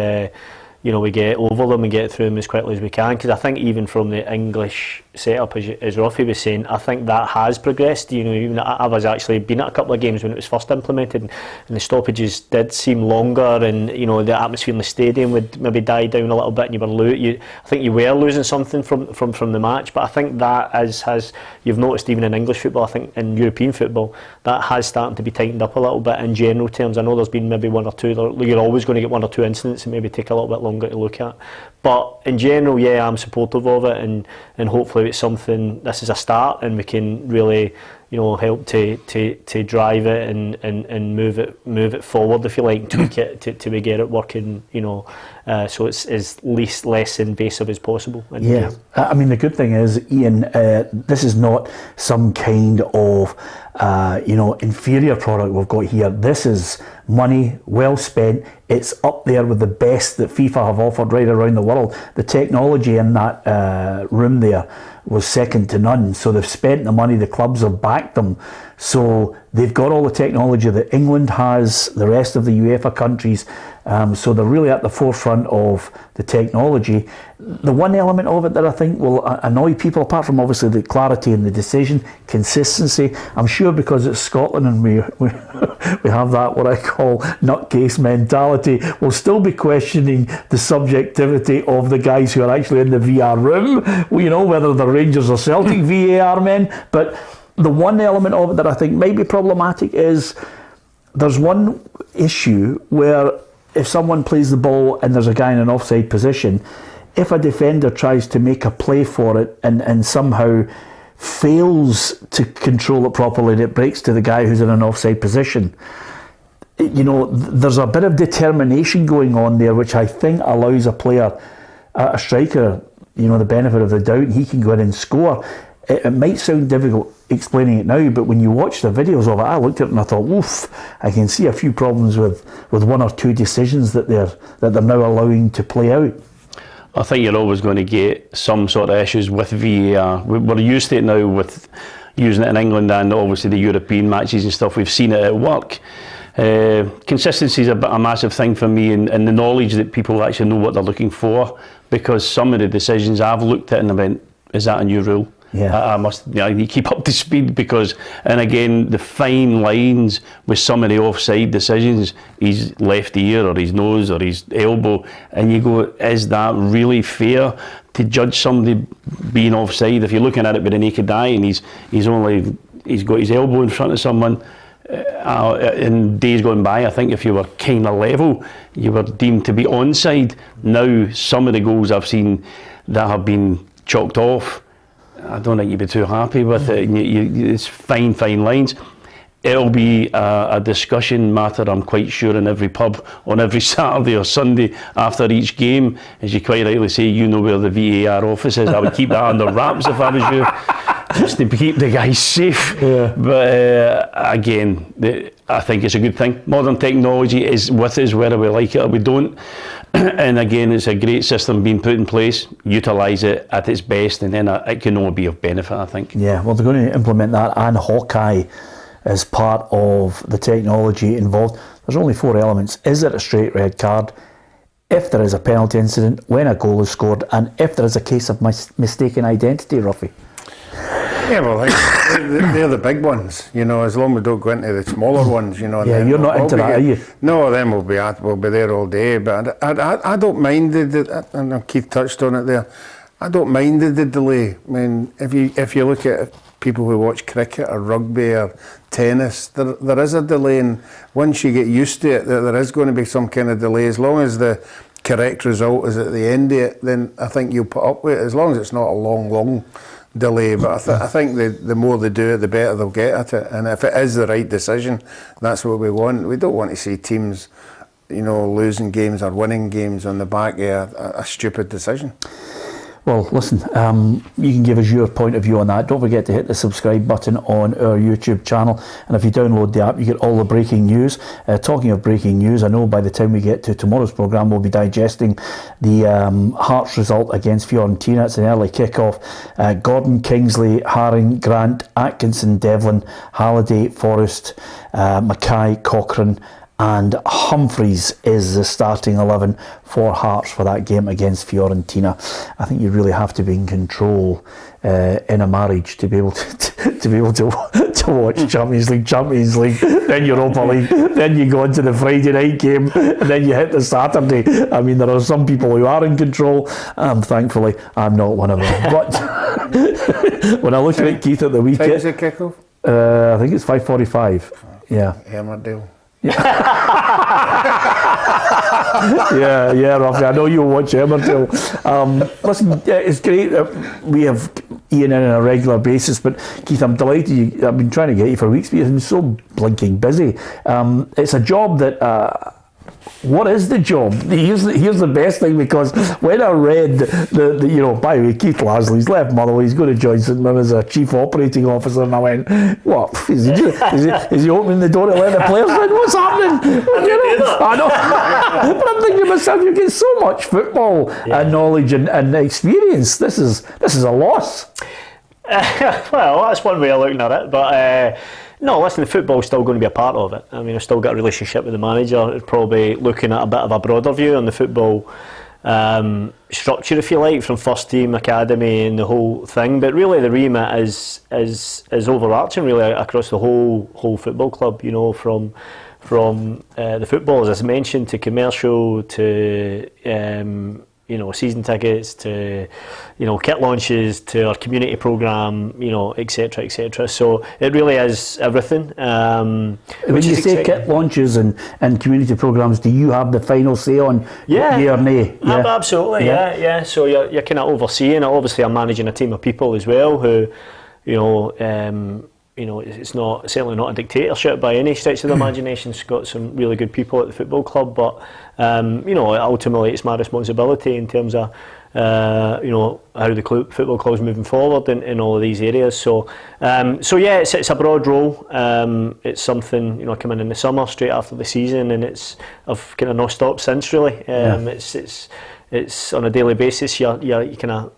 get over them and get through them as quickly as we can. Because I think even from the English setup, as Ruffy was saying, I think that has progressed. Even I was actually been at a couple of games when it was first implemented, and the stoppages did seem longer, and the atmosphere in the stadium would maybe die down a little bit, and I think you were losing something from the match. But I think that has you've noticed even in English football, I think in European football, that has started to be tightened up a little bit in general terms. I know there's been maybe one or two. You're always going to get one or two incidents and maybe take a little bit longer to look at. But in general, yeah, I'm supportive of it, and hopefully it's something, this is a start, and we can really help to drive it and move it forward, if you like, tweak it till we get it working, so it's as less invasive as possible. Yeah, I mean, the good thing is, Ian, this is not some kind of inferior product we've got here. This is money well spent. It's up there with the best that FIFA have offered right around the world. The technology in that room there was second to none. So they've spent the money, the clubs have backed them. So they've got all the technology that England has, the rest of the UEFA countries. So they're really at the forefront of the technology. The one element of it that I think will annoy people, apart from obviously the clarity and the decision, consistency, I'm sure because it's Scotland and we have that, what I call nutcase mentality, we'll still be questioning the subjectivity of the guys who are actually in the VR room, whether they're Rangers or Celtic VAR men. But the one element of it that I think may be problematic is there's one issue where if someone plays the ball and there's a guy in an offside position, if a defender tries to make a play for it and somehow fails to control it properly and it breaks to the guy who's in an offside position, there's a bit of determination going on there, which I think allows a player, a striker, the benefit of the doubt, and he can go in and score. It might sound difficult explaining it now, but when you watch the videos of it, I looked at it and I thought, oof, I can see a few problems with one or two decisions that they're now allowing to play out. I think you're always going to get some sort of issues with VAR. We're used to it now with using it in England and obviously the European matches and stuff. We've seen it at work. Consistency is a massive thing for me, and the knowledge that people actually know what they're looking for, because some of the decisions I've looked at and I went, is that a new rule? Yeah. I must you keep up to speed, because, and again, the fine lines with some of the offside decisions, his left ear or his nose or his elbow, and you go, is that really fair to judge somebody being offside if you're looking at it with a naked eye and he's got his elbow in front of someone? In days gone by, I think if you were kind of level, you were deemed to be onside. Now, some of the goals I've seen that have been chalked off, I don't think you'd be too happy with it. It's fine lines. It'll be a discussion matter, I'm quite sure, in every pub on every Saturday or Sunday after each game. As you quite rightly say, where the VAR office is. I would keep that under wraps if I was you, just to keep the guys safe. Yeah. But again, I think it's a good thing. Modern technology is with us, whether we like it or we don't. And again, it's a great system being put in place. Utilise it at its best, and then it can only be of benefit, I think. Yeah, well, they're going to implement that and Hawkeye as part of the technology involved. There's only 4 elements. Is it a straight red card? If there is a penalty incident, when a goal is scored, and if there is a case of mistaken identity, Ruffy. Yeah, well, they're the big ones, as long as we don't go into the smaller ones, Yeah, you're not into that, are you? No, then we'll be there all day. But I don't mind and Keith touched on it there. I don't mind the delay. I mean, if you look at people who watch cricket or rugby or tennis, there is a delay, and once you get used to it, there is going to be some kind of delay. As long as the correct result is at the end of it, then I think you'll put up with it, as long as it's not a long delay. But I think the more they do it, the better they'll get at it. And if it is the right decision, that's what we want. We don't want to see teams, losing games or winning games on the back of a stupid decision. Well, listen, you can give us your point of view on that. Don't forget to hit the subscribe button on our YouTube channel. And if you download the app, you get all the breaking news. Talking of breaking news, I know by the time we get to tomorrow's programme, we'll be digesting the Hearts result against Fiorentina. It's an early kick-off. Gordon, Kingsley, Haring, Grant, Atkinson, Devlin, Halliday, Forrest, Mackay, Cochrane, and Humphreys is the starting 11 for Hearts for that game against Fiorentina. I think you really have to be in control in a marriage to be able to watch Champions League, then Europa League, then you go into the Friday night game, and then you hit the Saturday. I mean, there are some people who are in control. Thankfully, I'm not one of them. But when I look at it, Keith, at the weekend, Time's the kick-off? I think it's 5:45. Yeah. Emmerdale. yeah, Rafi. I know you'll watch Emmerdale. Listen, it's great that we have Ian in on a regular basis, but Keith, I'm delighted. I've been trying to get you for weeks, but you've been so blinking busy. It's a job that. What is the job? Here's the best thing, because when I read the by the way, Keith Lasley's left Motherwell, he's going to join St Mirren as a chief operating officer, and I went, what? Is he opening the door to let the players in? What's happening? I know. But I'm thinking to myself, you get so much football and knowledge and experience. This is a loss. Well, that's one way of looking at it, but no, listen, the football's still going to be a part of it. I mean, I've still got a relationship with the manager, probably looking at a bit of a broader view on the football structure, if you like, from first team, academy and the whole thing. But really the remit is overarching really across the whole football club, you know, from the footballers, as mentioned, to commercial, to you know, season tickets, to, you know, kit launches, to our community programme, you know, etc., etc. So it really is everything. When you say exciting. Kit launches and community programmes, do you have the final say on yea or nay? Yeah, absolutely. Yeah. So you're kind of overseeing it. Obviously, I'm managing a team of people as well who, you know, it's certainly not a dictatorship by any stretch of the imagination. It's got some really good people at the football club, but you know, ultimately it's my responsibility in terms of you know, how the football club is moving forward in all of these areas. So yeah, it's a broad role. It's something, you know, I come in the summer straight after the season, and I've kind of not stopped since really. It's on a daily basis. You kind of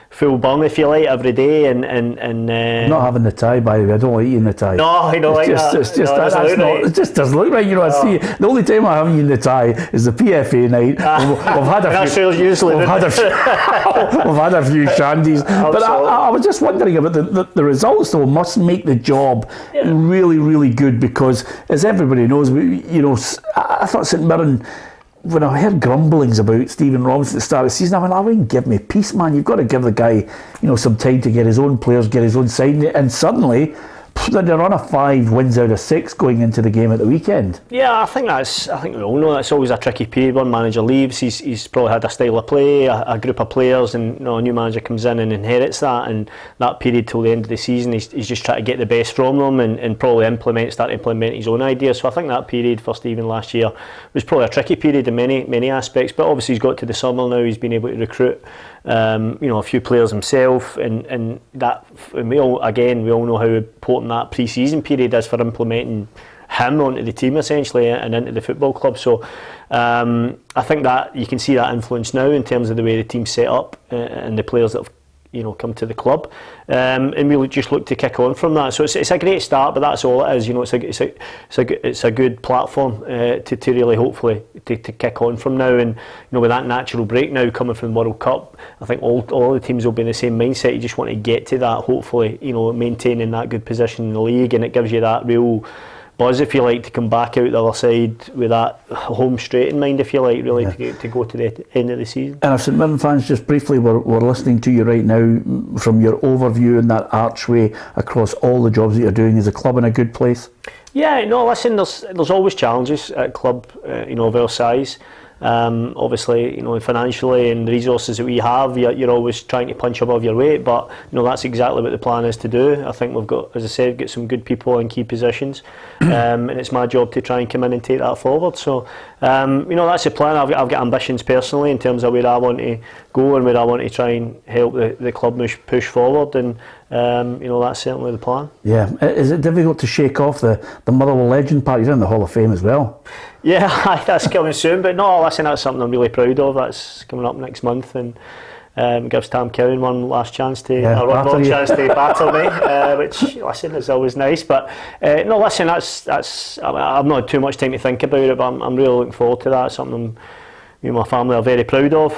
full bung, if you like, every day, and I'm not having the tie, by the way. I don't like eating the tie. No, I don't like that. It just doesn't look right. You know, I see the only time I haven't eaten the tie is the PFA night. We've had a few shandies, but I was just wondering about the results. Though must make the job really, really good, because as everybody knows, you know, I thought St Mirren, when I heard grumblings about Stephen Robinson at the start of the season, I went, I wouldn't give me peace, man. You've got to give the guy, you know, some time to get his own players, get his own side. And suddenly, they're on a 5 wins out of 6 going into the game at the weekend. Yeah, I think we all know that's always a tricky period. One manager leaves, he's probably had a style of play, a group of players, and, you know, a new manager comes in and inherits that, and that period till the end of the season, he's just trying to get the best from them and probably start to implement his own ideas. So I think that period for Stephen last year was probably a tricky period in many aspects, but obviously he's got to the summer now, he's been able to recruit you know, a few players himself, and we all know how important that pre-season period is for implementing him onto the team essentially and into the football club. So I think that you can see that influence now in terms of the way the team's set up and the players that have, you know, come to the club, and we just look to kick on from that. So it's a great start, but that's all it is. You know, it's a good platform to really hopefully to kick on from now. And, you know, with that natural break now coming from the World Cup, I think all the teams will be in the same mindset. You just want to get to that, hopefully, you know, maintaining that good position in the league, and it gives you that real buzz, if you like, to come back out the other side with that home straight in mind, if you like, really, to go to the end of the season. And if St Mirren fans, just briefly, we're listening to you right now, from your overview and that archway across all the jobs that you're doing, is the club in a good place? Yeah, no, listen, there's always challenges at a club, you know, of our size. Obviously, you know, financially and the resources that we have, you're always trying to punch above your weight, but, you know, that's exactly what the plan is to do. I think we've got, as I said, got some good people in key positions, and it's my job to try and come in and take that forward. So, you know, that's the plan. I've got ambitions personally in terms of where I want to go and where I want to try and help the club push forward, and you know, that's certainly the plan. Yeah, is it difficult to shake off the Motherwell legend part? You're in the Hall of Fame as well. Yeah, that's coming soon, but no, listen, that's something I'm really proud of. That's coming up next month, and gives Tam Cowan one last chance to battle me, which, listen, is always nice. But no, listen, I've not too much time to think about it, but I'm really looking forward to that. It's something me and my family are very proud of.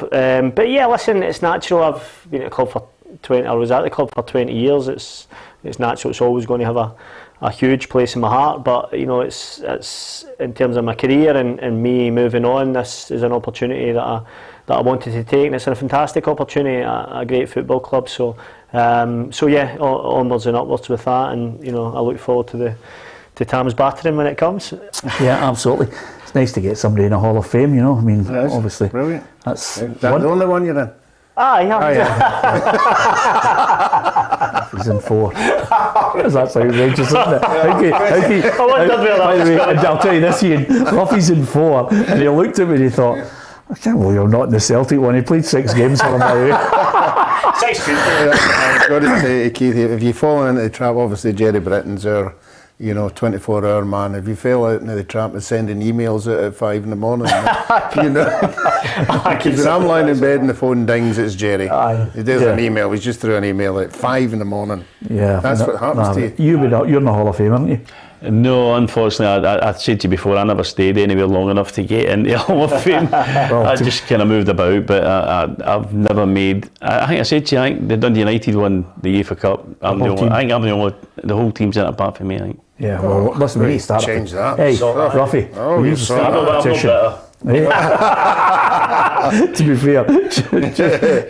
But yeah, listen, it's natural. I've been at the club I was at the club for 20 years. It's natural. It's always going to have a huge place in my heart, but, you know, it's in terms of my career and me moving on, this is an opportunity that I wanted to take, and it's a fantastic opportunity at a great football club. So yeah, onwards and upwards with that, and, you know, I look forward to Tam's battering when it comes. Yeah, absolutely. It's nice to get somebody in a Hall of Fame, you know. I mean, obviously. Brilliant. That's the only one you're in? Aye, yeah. He's in 4. That's outrageous, isn't it? By the way, I'll tell you this, Ian. Ruffy's in 4, and he looked at me and he thought, I can't believe you're not in the Celtic one. He played 6 games for them, by the way. I've got to say, Keith, if you fall into the trap, obviously Jerry Britton's our 24-hour man. If you fell out into the trap of sending emails out at 5 in the morning, because I'm lying in bed and the phone dings, it's Jerry. He does an email. He's just threw an email at 5 in the morning. Yeah, that's what happens to you. You're in the Hall of Fame, aren't you? No, unfortunately, I said to you before, I never stayed anywhere long enough to get into the Hall of Fame. I just kind of moved about, but I've never made. I think I said to you, I think the Dundee United won the UEFA Cup. I think I'm the only. The whole team's in it apart from me, I think. Yeah, well, listen, we need to start. Change that. Hey, Ruffy, we need to start a petition. To be fair,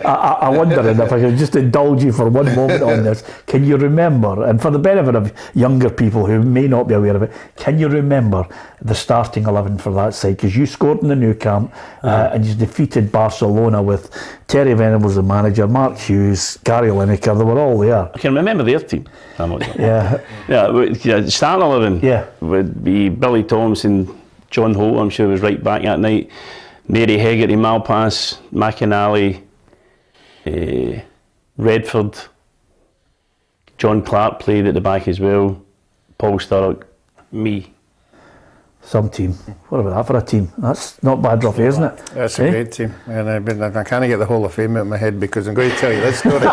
I wonder if I could just indulge you for one moment on this. Can you remember, and for the benefit of younger people who may not be aware of it, can you remember the starting 11 for that side? Because you scored in the new camp and you defeated Barcelona with Terry Venables the manager, Mark Hughes, Gary Lineker. They were all there. I can remember their team. Yeah, starting 11 would be Billy Thompson, John Holt, I'm sure, was right back that night. Mary Hegarty, Malpass, McInally, Redford, John Clark played at the back as well, Paul Sturrock, me. Some team. What about that for a team? That's not bad, Ruffy, isn't it? That's a great team. And I can't get the Hall of Fame out of my head because I'm going to tell you this story.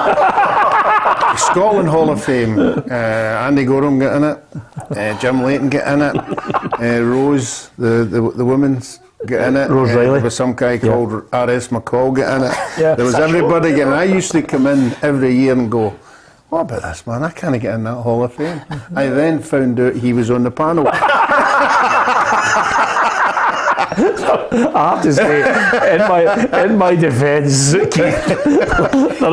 Scotland Hall of Fame, Andy Gorham got in it, Jim Leighton got in it, Rose, the women's got in it, Rose Riley. There was some guy called R.S. McCall got in it. There was everybody getting. I used to come in every year and go, what about this man? I can't get in that Hall of Fame. I then found out he was on the panel. I have to say, in my defence, Keith, there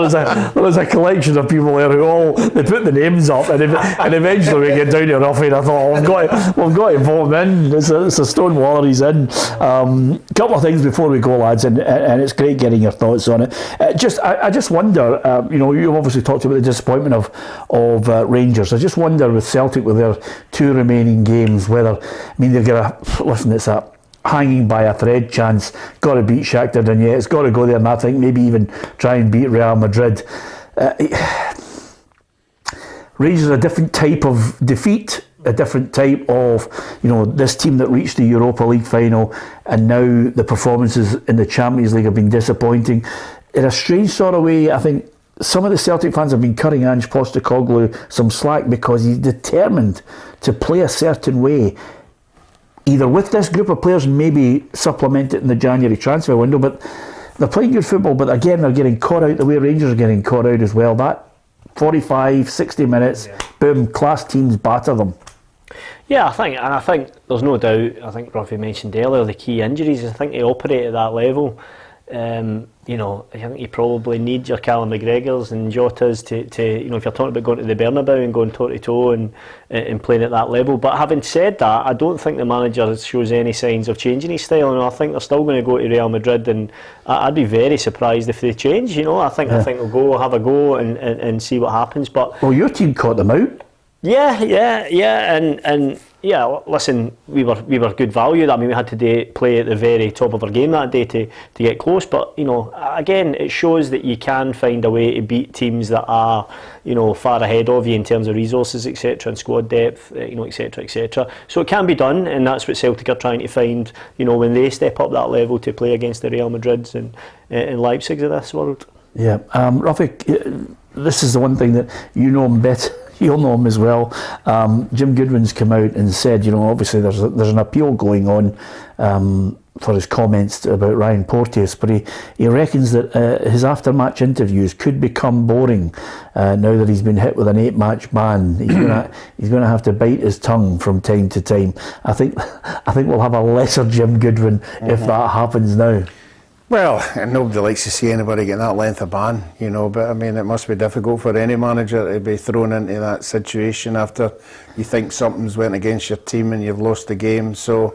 was a collection of people there who they put the names up, and eventually we get down to Ruffy, and I thought, we've got to vote him in. It's a stone waller he's in. Couple of things before we go, lads, and it's great getting your thoughts on it. I just wonder, you obviously talked about the disappointment of Rangers. I just wonder with Celtic, with their 2 remaining games, whether, they're going to, listen, it's a hanging by a thread chance, got to beat Shakhtar Donetsk, got to go there, and I think maybe even try and beat Real Madrid. Rangers a different type of defeat, a different type of, this team that reached the Europa League final, and now the performances in the Champions League have been disappointing. In a strange sort of way, I think some of the Celtic fans have been cutting Ange Postecoglou some slack because he's determined to play a certain way, either with this group of players and maybe supplement it in the January transfer window, but they're playing good football, but again they're getting caught out the way Rangers are getting caught out as well. That 45, 60 minutes, boom, class teams batter them. Yeah, I think there's no doubt, I think Ruffy mentioned earlier, the key injuries. I think they operate at that level. I think you probably need your Callum McGregors and Jotas to if you're talking about going to the Bernabeu and going toe to toe and playing at that level. But having said that, I don't think the manager shows any signs of changing his style. I think they're still going to go to Real Madrid, and I'd be very surprised if they change. I think they'll go have a go and see what happens. But your team caught them out. Yeah, and listen, we were good value. We had to play at the very top of our game that day to get close. But again, it shows that you can find a way to beat teams that are far ahead of you in terms of resources, etc., and squad depth, etc. So it can be done, and that's what Celtic are trying to find. When they step up that level to play against the Real Madrids and Leipzigs of this world. Yeah, Rafi, this is the one thing that you know him better. You'll know him as well. Jim Goodwin's come out and said, obviously there's an appeal going on for his comments about Ryan Porteous, but he reckons that his after-match interviews could become boring now that he's been hit with an 8-match ban. He's going to have to bite his tongue from time to time. I think we'll have a lesser Jim Goodwin if that happens now. Well, and nobody likes to see anybody getting that length of ban, you know, but I mean, it must be difficult for any manager to be thrown into that situation after you think something's went against your team and you've lost the game. So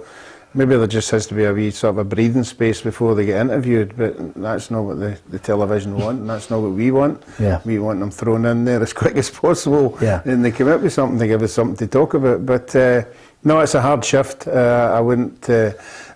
maybe there just has to be a wee sort of a breathing space before they get interviewed, but that's not what the television want, and that's not what we want. Yeah. We want them thrown in there as quick as possible, Yeah. and they come up with something to give us something to talk about. But no, it's a hard shift. I wouldn't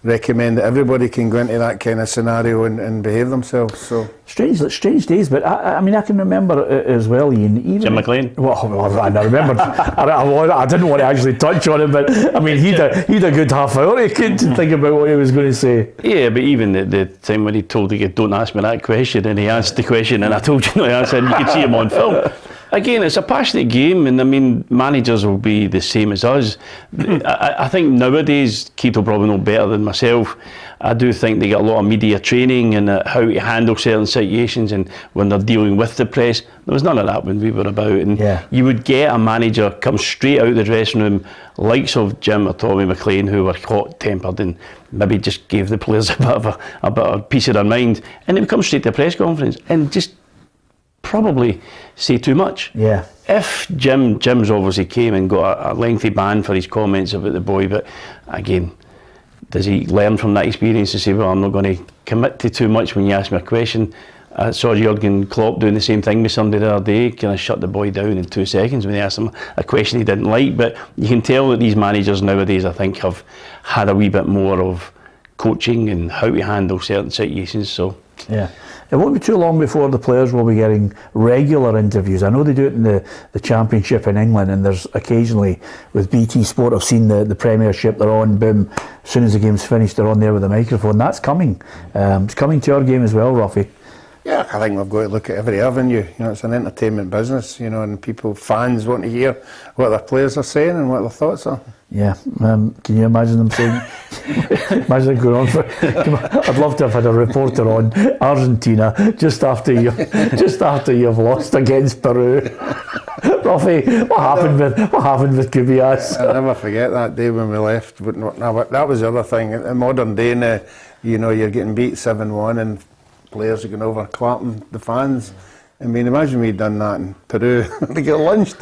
recommend that everybody can go into that kind of scenario and behave themselves. So Strange days, but I mean, I can remember as well, Ian. Even Jim McLean. Well, I remember. I didn't want to actually touch on it, but I mean, he'd a good half hour to think about what he was going to say. Yeah, but even the time when he told the kid, don't ask me that question, and he asked the question, and I told you not to answer, and you could see him on film. Again, it's a passionate game, and I mean, managers will be the same as us. I think nowadays, Keith will probably know better than myself. I do think they get a lot of media training and how to handle certain situations, and when they're dealing with the press. There was none of that when we were about, and you would get a manager come straight out of the dressing room, likes of Jim or Tommy McLean, who were hot-tempered and maybe just gave the players a bit of a piece of their mind, and they would come straight to a press conference and just probably say too much. Yeah. If Jim's obviously came and got a lengthy ban for his comments about the boy, but again, does he learn from that experience and say, well, I'm not going to commit to too much when you ask me a question? I saw Jurgen Klopp doing the same thing with somebody the other day, kind of shut the boy down in 2 seconds when they asked him a question he didn't like. But you can tell that these managers nowadays, I think, have had a wee bit more of coaching and how to handle certain situations. So yeah. It won't be too long before the players will be getting regular interviews. I know they do it in the Championship in England, and there's occasionally with BT Sport, I've seen the Premiership, they're on, boom, as soon as the game's finished, they're on there with a microphone. That's coming. It's coming to our game as well, Ruffy. yeah, I think we've got to look at every avenue. You know, it's an entertainment business, you know, and fans want to hear what their players are saying and what their thoughts are. Yeah, can you imagine them saying, imagine going on for, I'd love to have had a reporter on Argentina just after you've lost against Peru. Ruffy, what happened with Kubias? I'll never forget that day when we left. But that was the other thing. In modern day now, you know, you're getting beat 7-1 and players are going over clapping the fans. I mean, imagine we'd done that in Peru. They get lunched.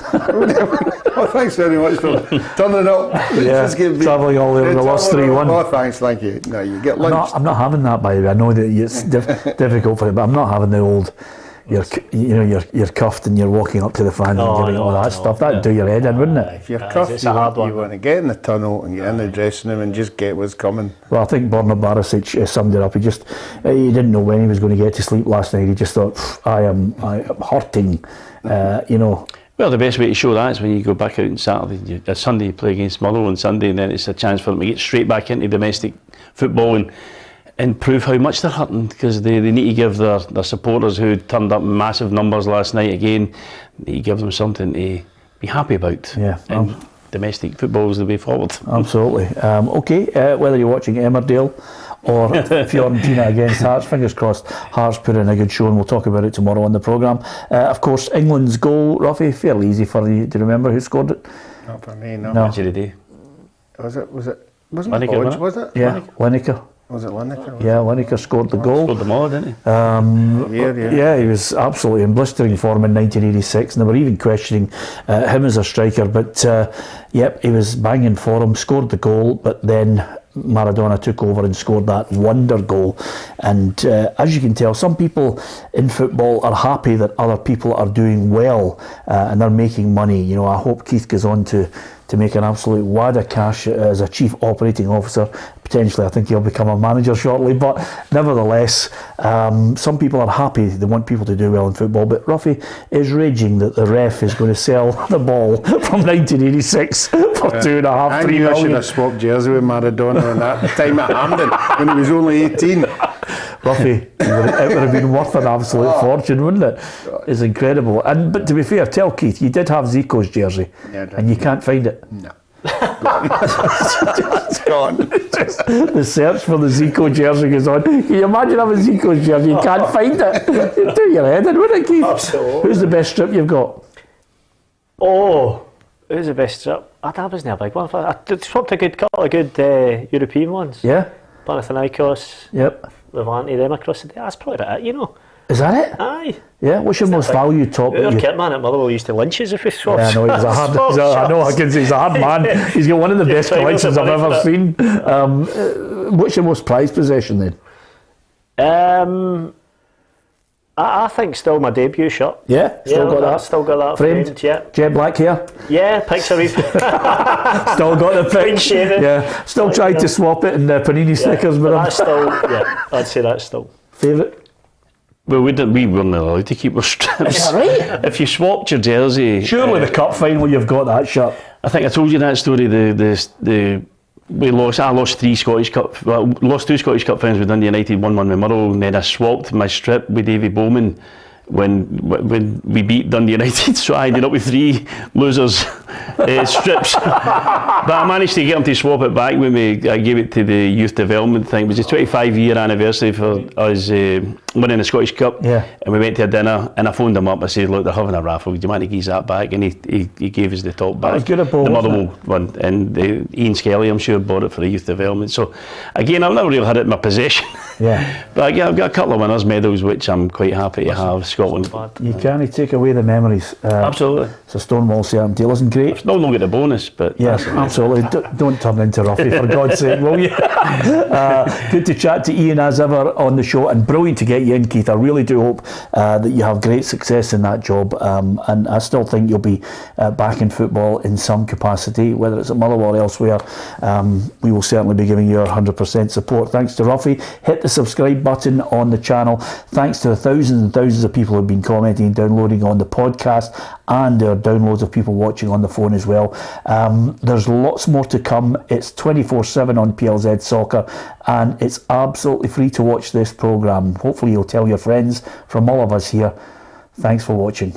Oh, thanks very much for turning up. Yeah, travelling all over the lost 3-1. Oh, thanks, thank you. No, you get lunched. I'm not having that, by the way. I know that it's difficult for you, but I'm not having the old, you're cuffed and you're walking up to the fan and giving all that stuff. That'd do your head in, wouldn't it? If you're cuffed, you want to get in the tunnel and get in the dressing room and just get what's coming. Well, I think Borna Barisic summed it up. He didn't know when he was going to get to sleep last night. He just thought, I am hurting, you know. Well, the best way to show that is when you go back out on Saturday. Sunday you play against Motherwell on Sunday, and then it's a chance for them to get straight back into domestic football and prove how much they're hurting, because they need to give their supporters who turned up in massive numbers last night again, they need to give them something to be happy about. Yeah. And domestic football is the way forward. Absolutely. Okay, whether you're watching Emmerdale or Fiorentina against Hearts, fingers crossed Hearts put in a good show, and we'll talk about it tomorrow on the programme. Of course, England's goal, Ruffy, fairly easy for you. Do you remember who scored it? Not for me, no. Match of the day. Wasn't it Lineker, Hodge, was it? Yeah, Lineker. Was it Lineker? Yeah, Lineker scored the goal. Scored them all, didn't he? Yeah, he was absolutely in blistering form in 1986, and they were even questioning him as a striker, but he was banging for him, scored the goal, but then Maradona took over and scored that wonder goal. And as you can tell, some people in football are happy that other people are doing well and they're making money. You know, I hope Keith goes on to make an absolute wad of cash as a chief operating officer. Potentially, I think he'll become a manager shortly, but nevertheless, some people are happy. They want people to do well in football, but Ruffy is raging that the ref is going to sell the ball from 1986 for 2.5, 3 million. I should have swapped jersey with Maradona in that time at Hampden when he was only 18. Ruffy, it would have been worth an absolute fortune, wouldn't it? It's incredible. But to be fair, tell Keith, you did have Zico's jersey, and you can't find it. No. It's gone. The search for the Zico jersey goes on. Can you imagine having Zico's jersey? You can't find it. You'd do your head in, wouldn't it, Keith? Absolutely. Who's the best strip you've got? Oh, who's the best strip? That wasn't a big one. I swapped a couple of good European ones. Yeah? Panathinaikos, Yep. Levante, them across the day. That's probably about it, you know. Is that it? Aye. Yeah. What's your most valued top? Our kit man at Motherwell used to lynch us if we swapped. Yeah, I know he's a hard. I know I can say he's a hard man. He's got one of the best collections I've ever seen. What's your most prized possession then? I think still my debut shirt. Yeah, still got that. Still got that framed. Yeah. Jet black hair. Yeah, picture of Still got the pic. shaven. Yeah, still tried to swap it in Panini stickers with him. That's still, yeah, I'd say that's still. Favourite? Well, we weren't allowed to keep our strips. Right. If you swapped your jersey, Surely the cup final you've got that shirt. I think I told you that story. I lost 3 Scottish Cup. Well, lost 2 Scottish Cup finals with Dundee United, won one with Murrow, and then I swapped my strip with Davy Bowman when we beat Dundee United. So I ended up with 3 losers strips. But I managed to get him to swap it back with me. I gave it to the youth development thing. It was a 25-year anniversary for us winning the Scottish Cup. Yeah. And we went to a dinner, and I phoned him up. I said, "Look, they're having a raffle. Do you mind to give that back?" And he gave us the top back. That was good of Bo, the wasn't Motherwell one. And Ian Skelly, I'm sure, bought it for the youth development. So again, I've never really had it in my possession. Yeah. But I've got a couple of winners' medals, which I'm quite happy to have. Scotland. You can't take away the memories. Absolutely. It's a Stonewall certainty. Listen, great. Still don't get the bonus, but Yes, absolutely. Don't turn into Ruffy, for God's sake, will you? Good to chat to Ian as ever on the show, and brilliant to get you in, Keith. I really do hope that you have great success in that job, and I still think you'll be back in football in some capacity, whether it's at Motherwell or elsewhere. We will certainly be giving you our 100% support. Thanks to Ruffy. Hit the subscribe button on the channel. Thanks to the thousands and thousands of people who have been commenting and downloading on the podcast, and there are downloads of people watching on the phone as well. There's lots more to come. It's 24/7 on PLZ Soccer, and it's absolutely free to watch this programme. Hopefully you'll tell your friends. From all of us here, thanks for watching.